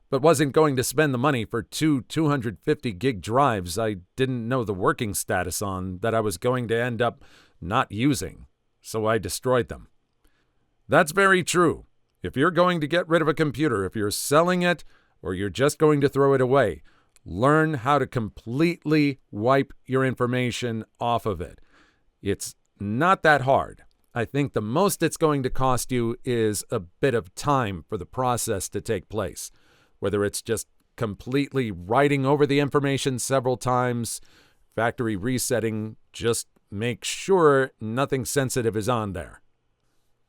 but wasn't going to spend the money for two 250 gig drives I didn't know the working status on that I was going to end up not using, so I destroyed them. That's very true. If you're going to get rid of a computer, if you're selling it or you're just going to throw it away, learn how to completely wipe your information off of it. It's not that hard. I think the most it's going to cost you is a bit of time for the process to take place. Whether it's just completely writing over the information several times, factory resetting, just make sure nothing sensitive is on there.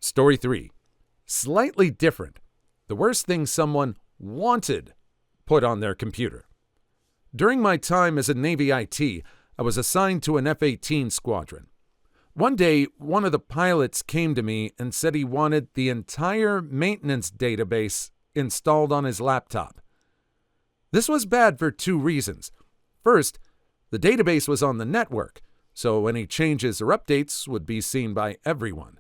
Story 3. Slightly different. The worst thing someone wanted put on their computer. During my time as a Navy IT, I was assigned to an F-18 squadron. One day, one of the pilots came to me and said he wanted the entire maintenance database installed on his laptop. This was bad for 2 reasons. First, the database was on the network, so any changes or updates would be seen by everyone.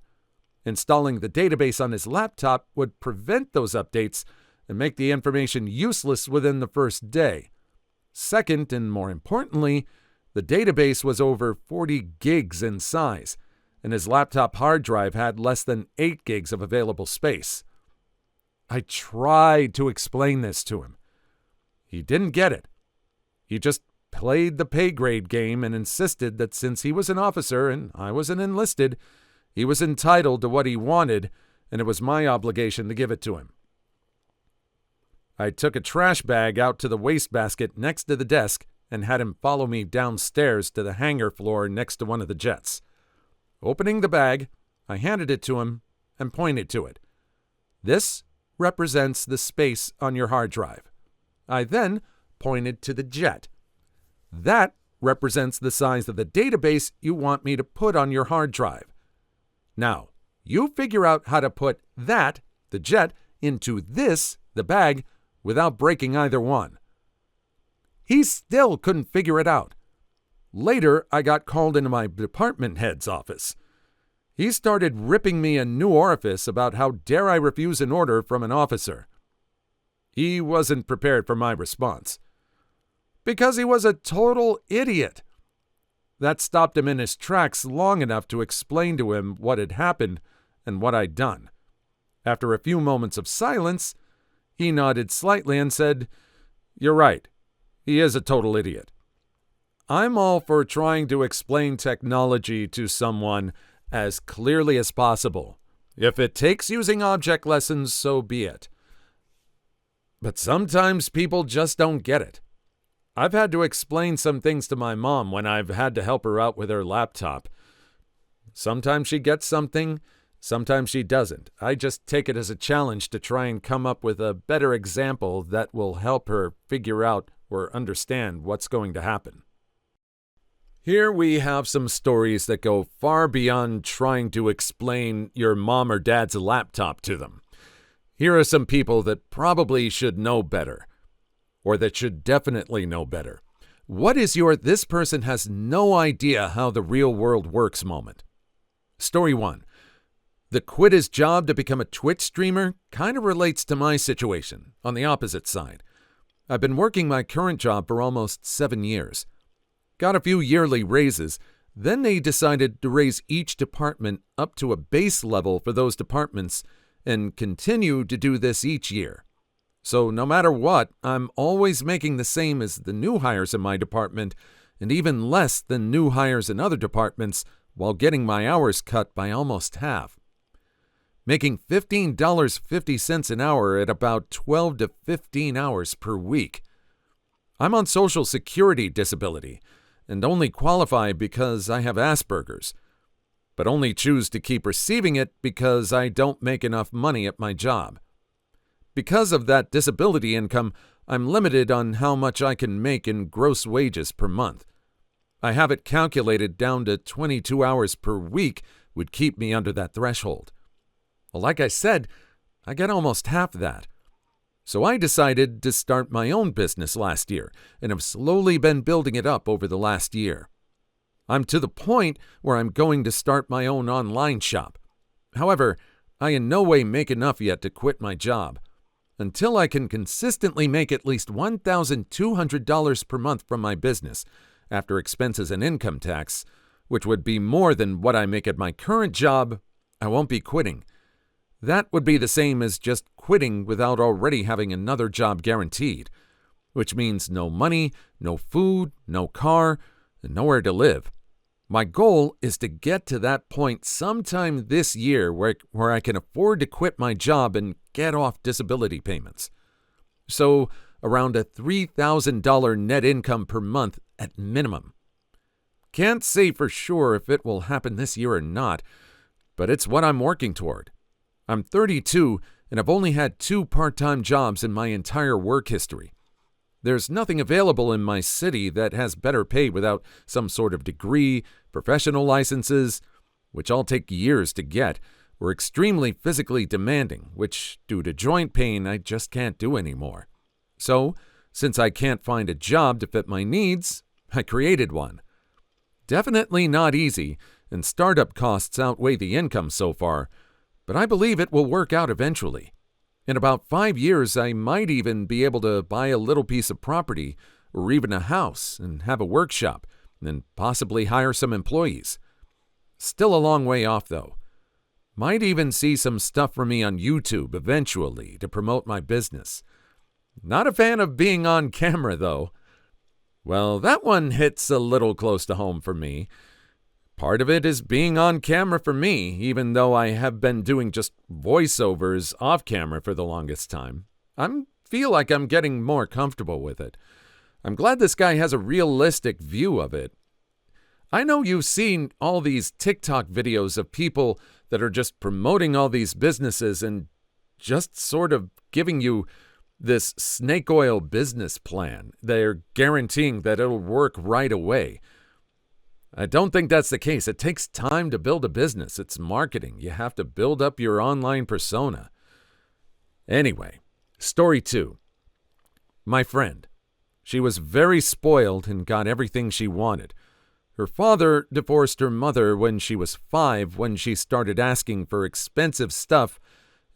Installing the database on his laptop would prevent those updates and make the information useless within the first day. Second, and more importantly, the database was over 40 gigs in size, and his laptop hard drive had less than 8 gigs of available space. I tried to explain this to him. He didn't get it. He just played the pay grade game and insisted that since he was an officer and I was an enlisted, he was entitled to what he wanted, and it was my obligation to give it to him. I took a trash bag out to the wastebasket next to the desk and had him follow me downstairs to the hangar floor next to one of the jets. Opening the bag, I handed it to him and pointed to it. This represents the space on your hard drive. I then pointed to the jet. That represents the size of the database you want me to put on your hard drive. Now, you figure out how to put that, the jet, into this, the bag, without breaking either one. He still couldn't figure it out. Later, I got called into my department head's office. He started ripping me a new orifice about how dare I refuse an order from an officer. He wasn't prepared for my response. Because he was a total idiot. That stopped him in his tracks long enough to explain to him what had happened and what I'd done. After a few moments of silence, he nodded slightly and said, "You're right. He is a total idiot." I'm all for trying to explain technology to someone as clearly as possible. If it takes using object lessons, so be it. But sometimes people just don't get it. I've had to explain some things to my mom when I've had to help her out with her laptop. Sometimes she gets something, sometimes she doesn't. I just take it as a challenge to try and come up with a better example that will help her figure out or understand what's going to happen. Here we have some stories that go far beyond trying to explain your mom or dad's laptop to them. Here are some people that probably should know better, or that should definitely know better. What is your "this person has no idea how the real world works" moment? Story 1. The quit his job to become a Twitch streamer kind of relates to my situation, on the opposite side. I've been working my current job for almost 7 years. Got a few yearly raises, Then they decided to raise each department up to a base level for those departments and continue to do this each year. So no matter what, I'm always making the same as the new hires in my department and even less than new hires in other departments while getting my hours cut by almost half. Making $15.50 an hour at about 12 to 15 hours per week. I'm on Social Security disability and only qualify because I have Asperger's, but only choose to keep receiving it because I don't make enough money at my job. Because of that disability income, I'm limited on how much I can make in gross wages per month. I have it calculated down to 22 hours per week would keep me under that threshold. Well, like I said, I get almost half that. So I decided to start my own business last year and have slowly been building it up over the last year. I'm to the point where I'm going to start my own online shop. However, I in no way make enough yet to quit my job. Until I can consistently make at least $1,200 per month from my business, after expenses and income tax, which would be more than what I make at my current job, I won't be quitting. That would be the same as just quitting without already having another job guaranteed, which means no money, no food, no car, and nowhere to live. My goal is to get to that point sometime this year where I can afford to quit my job and get off disability payments. So around a $3,000 net income per month at minimum. Can't say for sure if it will happen this year or not, but it's what I'm working toward. I'm 32 and I've only had 2 part-time jobs in my entire work history. There's nothing available in my city that has better pay without some sort of degree, professional licenses, which all take years to get, or extremely physically demanding, which, due to joint pain, I just can't do anymore. So, since I can't find a job to fit my needs, I created one. Definitely not easy, and startup costs outweigh the income so far, but I believe it will work out eventually. In about 5 years, I might even be able to buy a little piece of property or even a house and have a workshop and possibly hire some employees. Still a long way off, though. Might even see some stuff from me on YouTube eventually to promote my business. Not a fan of being on camera, though. Well, that one hits a little close to home for me. Part of it is being on camera for me, even though I have been doing just voiceovers off camera for the longest time. I feel like I'm getting more comfortable with it. I'm glad this guy has a realistic view of it. I know you've seen all these TikTok videos of people that are just promoting all these businesses and just sort of giving you this snake oil business plan. They're guaranteeing that it'll work right away. I don't think that's the case. It takes time to build a business. It's marketing. You have to build up your online persona. Anyway, story 2. My friend. She was very spoiled and got everything she wanted. Her father divorced her mother when she was 5 when she started asking for expensive stuff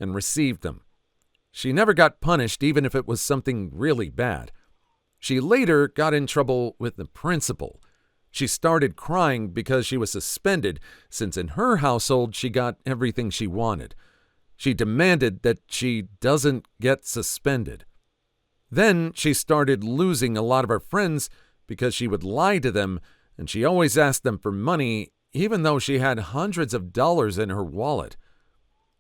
and received them. She never got punished even if it was something really bad. She later got in trouble with the principal. She started crying because she was suspended, since in her household she got everything she wanted. She demanded that she doesn't get suspended. Then she started losing a lot of her friends because she would lie to them, and she always asked them for money, even though she had hundreds of dollars in her wallet.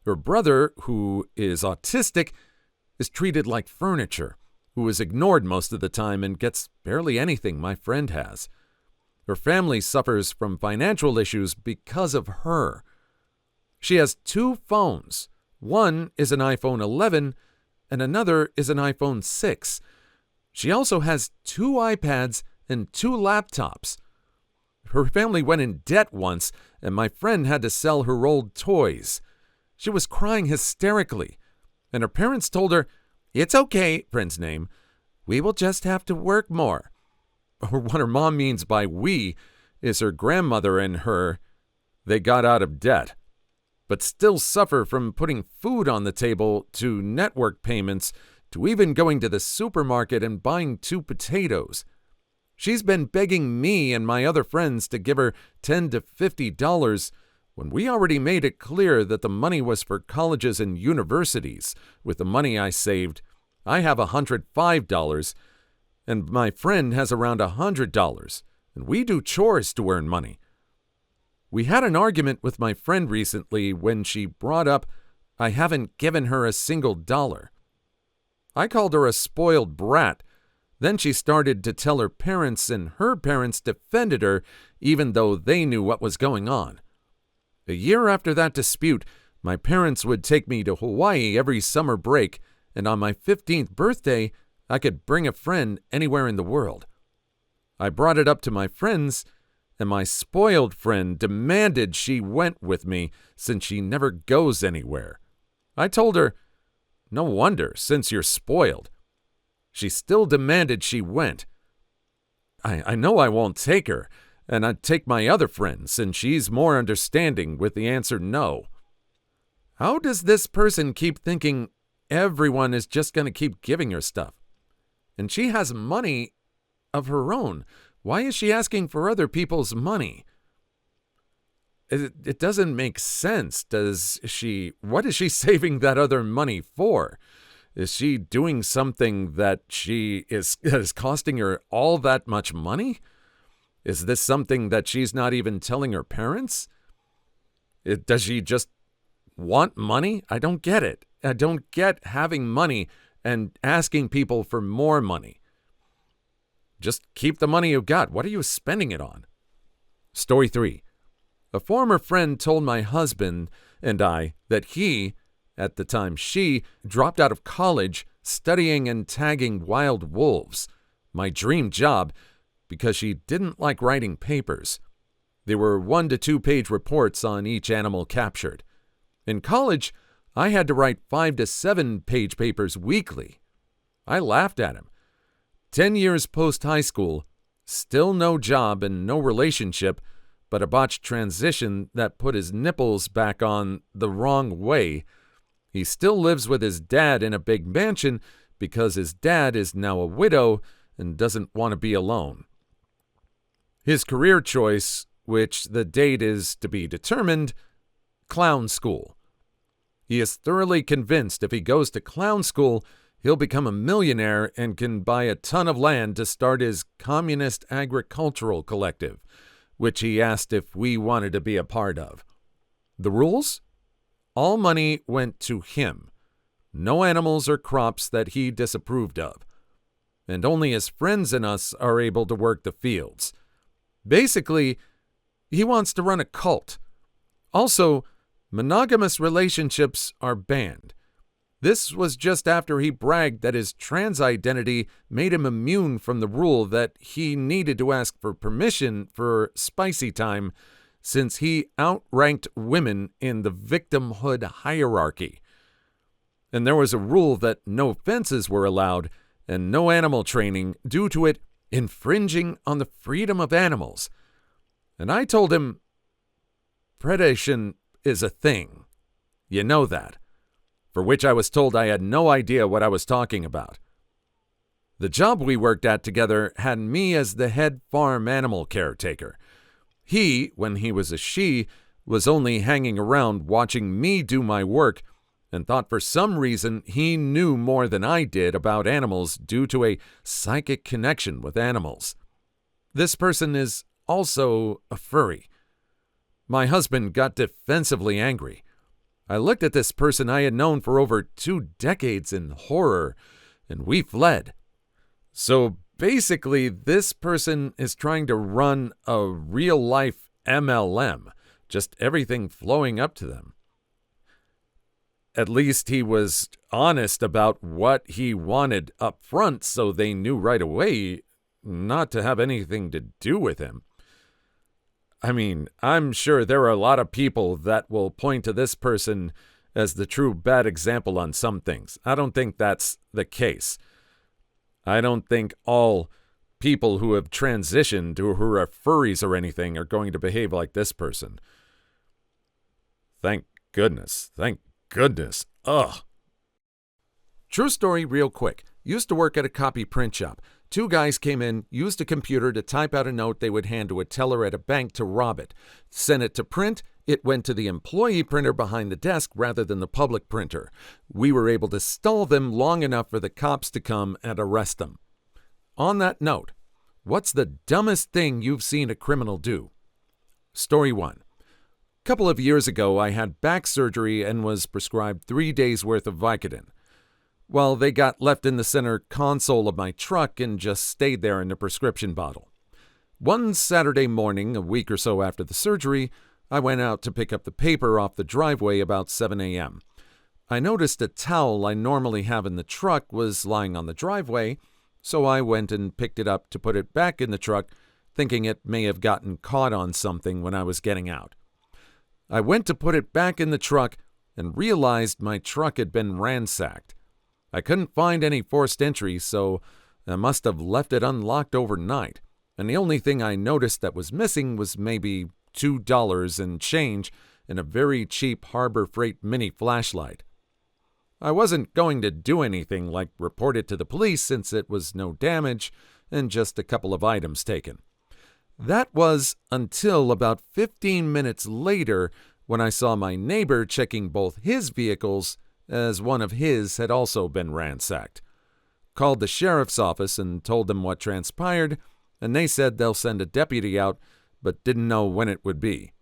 Her brother, who is autistic, is treated like furniture, who is ignored most of the time and gets barely anything my friend has. Her family suffers from financial issues because of her. She has 2 phones. One is an iPhone 11 and another is an iPhone 6. She also has 2 iPads and 2 laptops. Her family went in debt once and my friend had to sell her old toys. She was crying hysterically, and her parents told her, "It's okay," friend's name, "we will just have to work more." Or what her mom means by "we" is her grandmother and her. They got out of debt, but still suffer from putting food on the table, to network payments, to even going to the supermarket and buying 2 potatoes. She's been begging me and my other friends to give her $10 to $50 when we already made it clear that the money was for colleges and universities. With the money I saved, I have $105, and my friend has around $100, and we do chores to earn money. We had an argument with my friend recently when she brought up I haven't given her a single dollar. I called her a spoiled brat. Then she started to tell her parents, and her parents defended her even though they knew what was going on. A year after that dispute, my parents would take me to Hawaii every summer break, and on my 15th birthday, I could bring a friend anywhere in the world. I brought it up to my friends, and my spoiled friend demanded she went with me since she never goes anywhere. I told her, no wonder, since you're spoiled. She still demanded she went. I know I won't take her, and I'd take my other friend since she's more understanding with the answer no. How does this person keep thinking everyone is just going to keep giving her stuff? And she has money of her own. Why is she asking for other people's money? It doesn't make sense. What is she saving that other money for? Is she doing something that is costing her all that much money? Is this something that she's not even telling her parents? Does she just want money? I don't get it. I don't get having money and asking people for more money. Just keep the money you got. What are you spending it on? Story 3. A former friend told my husband and I that he, at the time she, dropped out of college studying and tagging wild wolves, my dream job, because she didn't like writing papers. They were 1 to 2 page reports on each animal captured. In college, I had to write 5 to 7 page papers weekly. I laughed at him. 10 years post-high school, still no job and no relationship, but a botched transition that put his nipples back on the wrong way. He still lives with his dad in a big mansion because his dad is now a widow and doesn't want to be alone. His career choice, which the date is to be determined, clown school. He is thoroughly convinced if he goes to clown school, he'll become a millionaire and can buy a ton of land to start his communist agricultural collective, which he asked if we wanted to be a part of. The rules? All money went to him. No animals or crops that he disapproved of. And only his friends and us are able to work the fields. Basically, he wants to run a cult. Also, monogamous relationships are banned. This was just after he bragged that his trans identity made him immune from the rule that he needed to ask for permission for spicy time since he outranked women in the victimhood hierarchy. And there was a rule that no fences were allowed and no animal training due to it infringing on the freedom of animals. And I told him, predation is a thing. You know that. For which I was told I had no idea what I was talking about. The job we worked at together had me as the head farm animal caretaker. He, when he was a she, was only hanging around watching me do my work and thought for some reason he knew more than I did about animals due to a psychic connection with animals. This person is also a furry. My husband got defensively angry. I looked at this person I had known for over 2 decades in horror, and we fled. So basically, this person is trying to run a real-life MLM, just everything flowing up to them. At least he was honest about what he wanted up front, so they knew right away not to have anything to do with him. I mean, I'm sure there are a lot of people that will point to this person as the true bad example on some things. I don't think that's the case. I don't think all people who have transitioned or who are furries or anything are going to behave like this person. Thank goodness. Thank goodness. Ugh. True story real quick. Used to work at a copy print shop. Two guys came in, used a computer to type out a note they would hand to a teller at a bank to rob it. Sent it to print. It went to the employee printer behind the desk rather than the public printer. We were able to stall them long enough for the cops to come and arrest them. On that note, what's the dumbest thing you've seen a criminal do? Story 1. A couple of years ago, I had back surgery and was prescribed 3 days' worth of Vicodin. Well, they got left in the center console of my truck and just stayed there in the prescription bottle. One Saturday morning, a week or so after the surgery, I went out to pick up the paper off the driveway about 7 a.m. I noticed a towel I normally have in the truck was lying on the driveway, so I went and picked it up to put it back in the truck, thinking it may have gotten caught on something when I was getting out. I went to put it back in the truck and realized my truck had been ransacked. I couldn't find any forced entry, so I must have left it unlocked overnight, and the only thing I noticed that was missing was maybe $2 and change and a very cheap Harbor Freight mini flashlight. I wasn't going to do anything like report it to the police since it was no damage and just a couple of items taken. That was until about 15 minutes later when I saw my neighbor checking both his vehicles as one of his had also been ransacked. Called the sheriff's office and told them what transpired, and they said they'll send a deputy out, but didn't know when it would be.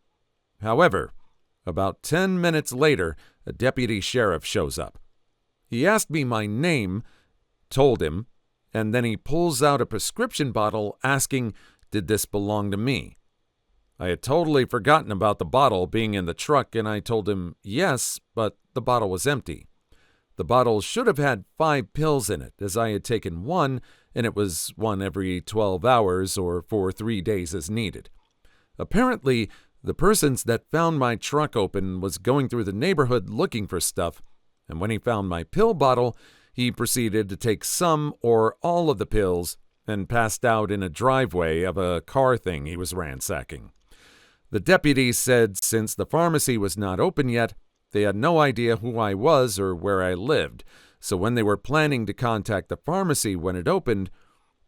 However, about 10 minutes later, a deputy sheriff shows up. He asked me my name, told him, and then he pulls out a prescription bottle asking, did this belong to me? I had totally forgotten about the bottle being in the truck, and I told him yes, but the bottle was empty. The bottle should have had 5 pills in it, as I had taken one, and it was one every 12 hours or for 3 days as needed. Apparently, the persons that found my truck open was going through the neighborhood looking for stuff, and when he found my pill bottle, he proceeded to take some or all of the pills and passed out in a driveway of a car thing he was ransacking. The deputy said since the pharmacy was not open yet, they had no idea who I was or where I lived, so when they were planning to contact the pharmacy when it opened,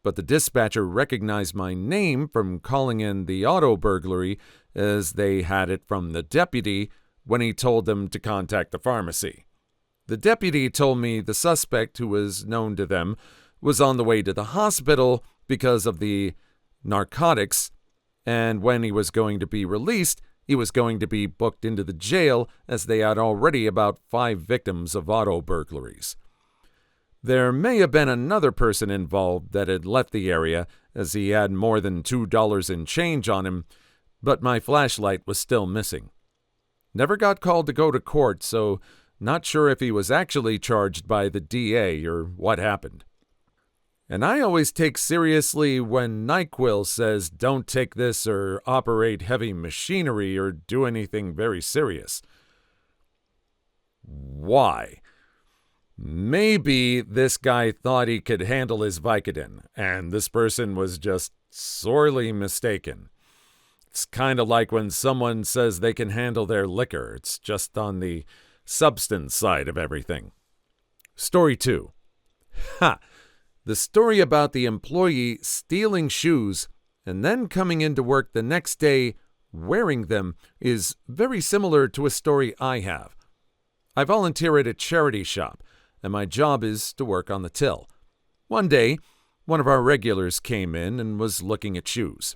but the dispatcher recognized my name from calling in the auto burglary as they had it from the deputy when he told them to contact the pharmacy. The deputy told me the suspect, who was known to them, was on the way to the hospital because of the narcotics, and when he was going to be released, he was going to be booked into the jail as they had already about 5 victims of auto burglaries. There may have been another person involved that had left the area as he had more than $2 in change on him, but my flashlight was still missing. Never got called to go to court, so not sure if he was actually charged by the DA or what happened. And I always take seriously when NyQuil says don't take this or operate heavy machinery or do anything very serious. Why? Maybe this guy thought he could handle his Vicodin, and this person was just sorely mistaken. It's kind of like when someone says they can handle their liquor. It's just on the substance side of everything. Story 2. Ha! The story about the employee stealing shoes and then coming into work the next day wearing them is very similar to a story I have. I volunteer at a charity shop, and my job is to work on the till. One day, one of our regulars came in and was looking at shoes.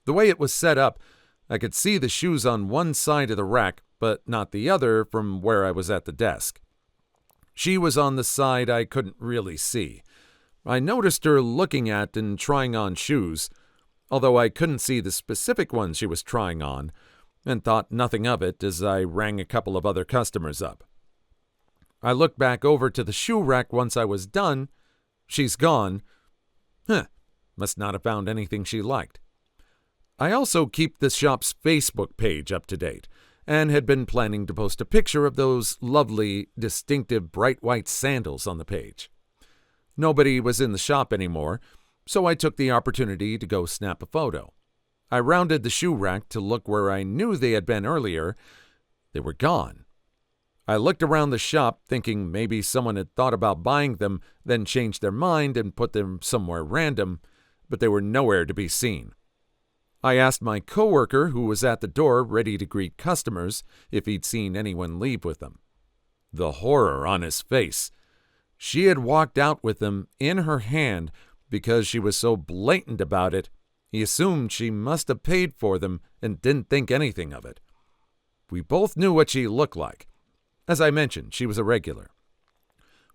The way it was set up, I could see the shoes on one side of the rack, but not the other from where I was at the desk. She was on the side I couldn't really see. I noticed her looking at and trying on shoes, although I couldn't see the specific ones she was trying on, and thought nothing of it as I rang a couple of other customers up. I looked back over to the shoe rack once I was done. She's gone. Must not have found anything she liked. I also keep the shop's Facebook page up to date, and had been planning to post a picture of those lovely, distinctive bright white sandals on the page. Nobody was in the shop anymore, so I took the opportunity to go snap a photo. I rounded the shoe rack to look where I knew they had been earlier. They were gone. I looked around the shop thinking maybe someone had thought about buying them, then changed their mind and put them somewhere random, but they were nowhere to be seen. I asked my coworker, who was at the door ready to greet customers, if he'd seen anyone leave with them. The horror on his face. She had walked out with them in her hand because she was so blatant about it. He assumed she must have paid for them and didn't think anything of it. We both knew what she looked like. As I mentioned, she was a regular.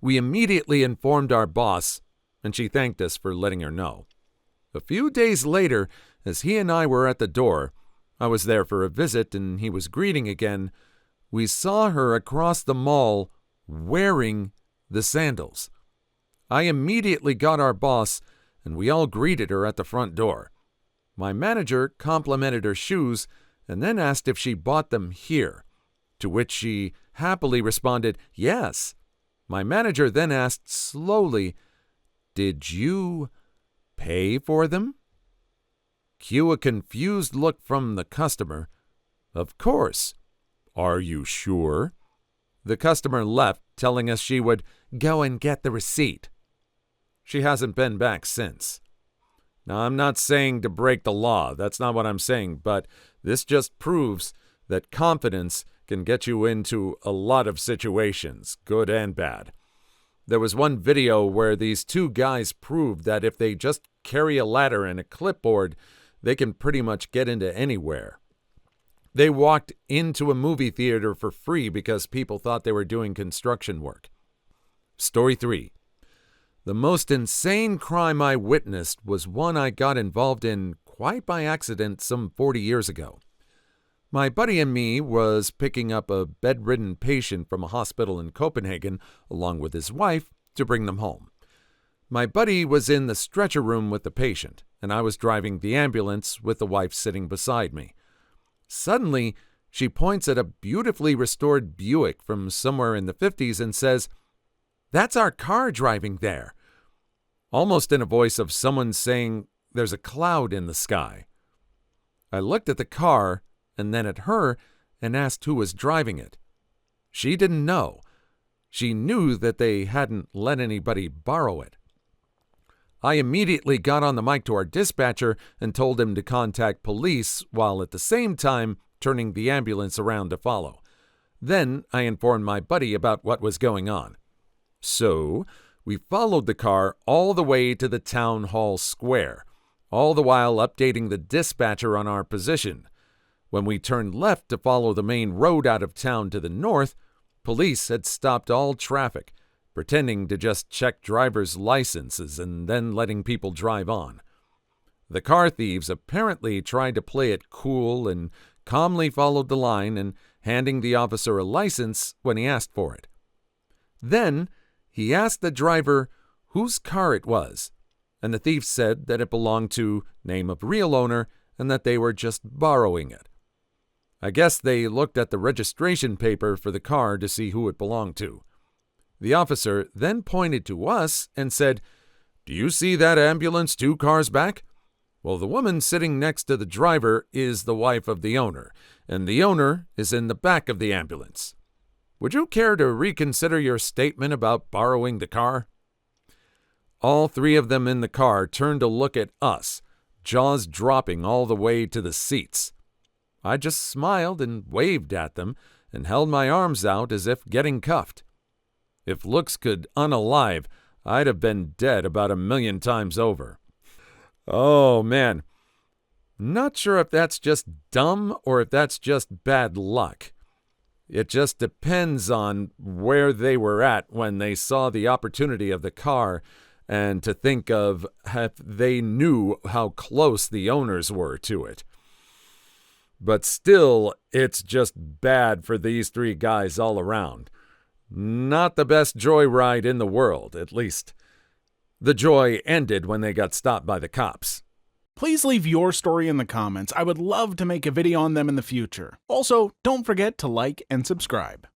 We immediately informed our boss, and she thanked us for letting her know. A few days later, as he and I were at the door, I was there for a visit and he was greeting again, we saw her across the mall wearing the sandals. I immediately got our boss, and we all greeted her at the front door. My manager complimented her shoes and then asked if she bought them here, to which she happily responded, yes. My manager then asked slowly, "Did you pay for them?" Cue a confused look from the customer. "Of course." "Are you sure?" The customer left, telling us she would go and get the receipt. She hasn't been back since. Now, I'm not saying to break the law, that's not what I'm saying, but this just proves that confidence can get you into a lot of situations, good and bad. There was one video where these two guys proved that if they just carry a ladder and a clipboard, they can pretty much get into anywhere. They walked into a movie theater for free because people thought they were doing construction work. Story 3. The most insane crime I witnessed was one I got involved in quite by accident some 40 years ago. My buddy and me was picking up a bedridden patient from a hospital in Copenhagen along with his wife to bring them home. My buddy was in the stretcher room with the patient, and I was driving the ambulance with the wife sitting beside me. Suddenly, she points at a beautifully restored Buick from somewhere in the 50s and says, "That's our car driving there," almost in a voice of someone saying there's a cloud in the sky. I looked at the car and then at her and asked who was driving it. She didn't know. She knew that they hadn't let anybody borrow it. I immediately got on the mic to our dispatcher and told him to contact police while at the same time turning the ambulance around to follow. Then I informed my buddy about what was going on. So we followed the car all the way to the town hall square, all the while updating the dispatcher on our position. When we turned left to follow the main road out of town to the north, police had stopped all traffic, pretending to just check driver's licenses and then letting people drive on. The car thieves apparently tried to play it cool and calmly followed the line and handing the officer a license when he asked for it. Then he asked the driver whose car it was, and the thief said that it belonged to name of real owner and that they were just borrowing it. I guess they looked at the registration paper for the car to see who it belonged to. The officer then pointed to us and said, "Do you see that ambulance 2 cars back? Well, the woman sitting next to the driver is the wife of the owner, and the owner is in the back of the ambulance. Would you care to reconsider your statement about borrowing the car?" All 3 of them in the car turned to look at us, jaws dropping all the way to the seats. I just smiled and waved at them and held my arms out as if getting cuffed. If looks could unalive, I'd have been dead about 1,000,000 times over. Oh, man. Not sure if that's just dumb or if that's just bad luck. It just depends on where they were at when they saw the opportunity of the car and to think of if they knew how close the owners were to it. But still, it's just bad for these 3 guys all around. Not the best joyride in the world, at least. The joy ended when they got stopped by the cops. Please leave your story in the comments. I would love to make a video on them in the future. Also, don't forget to like and subscribe.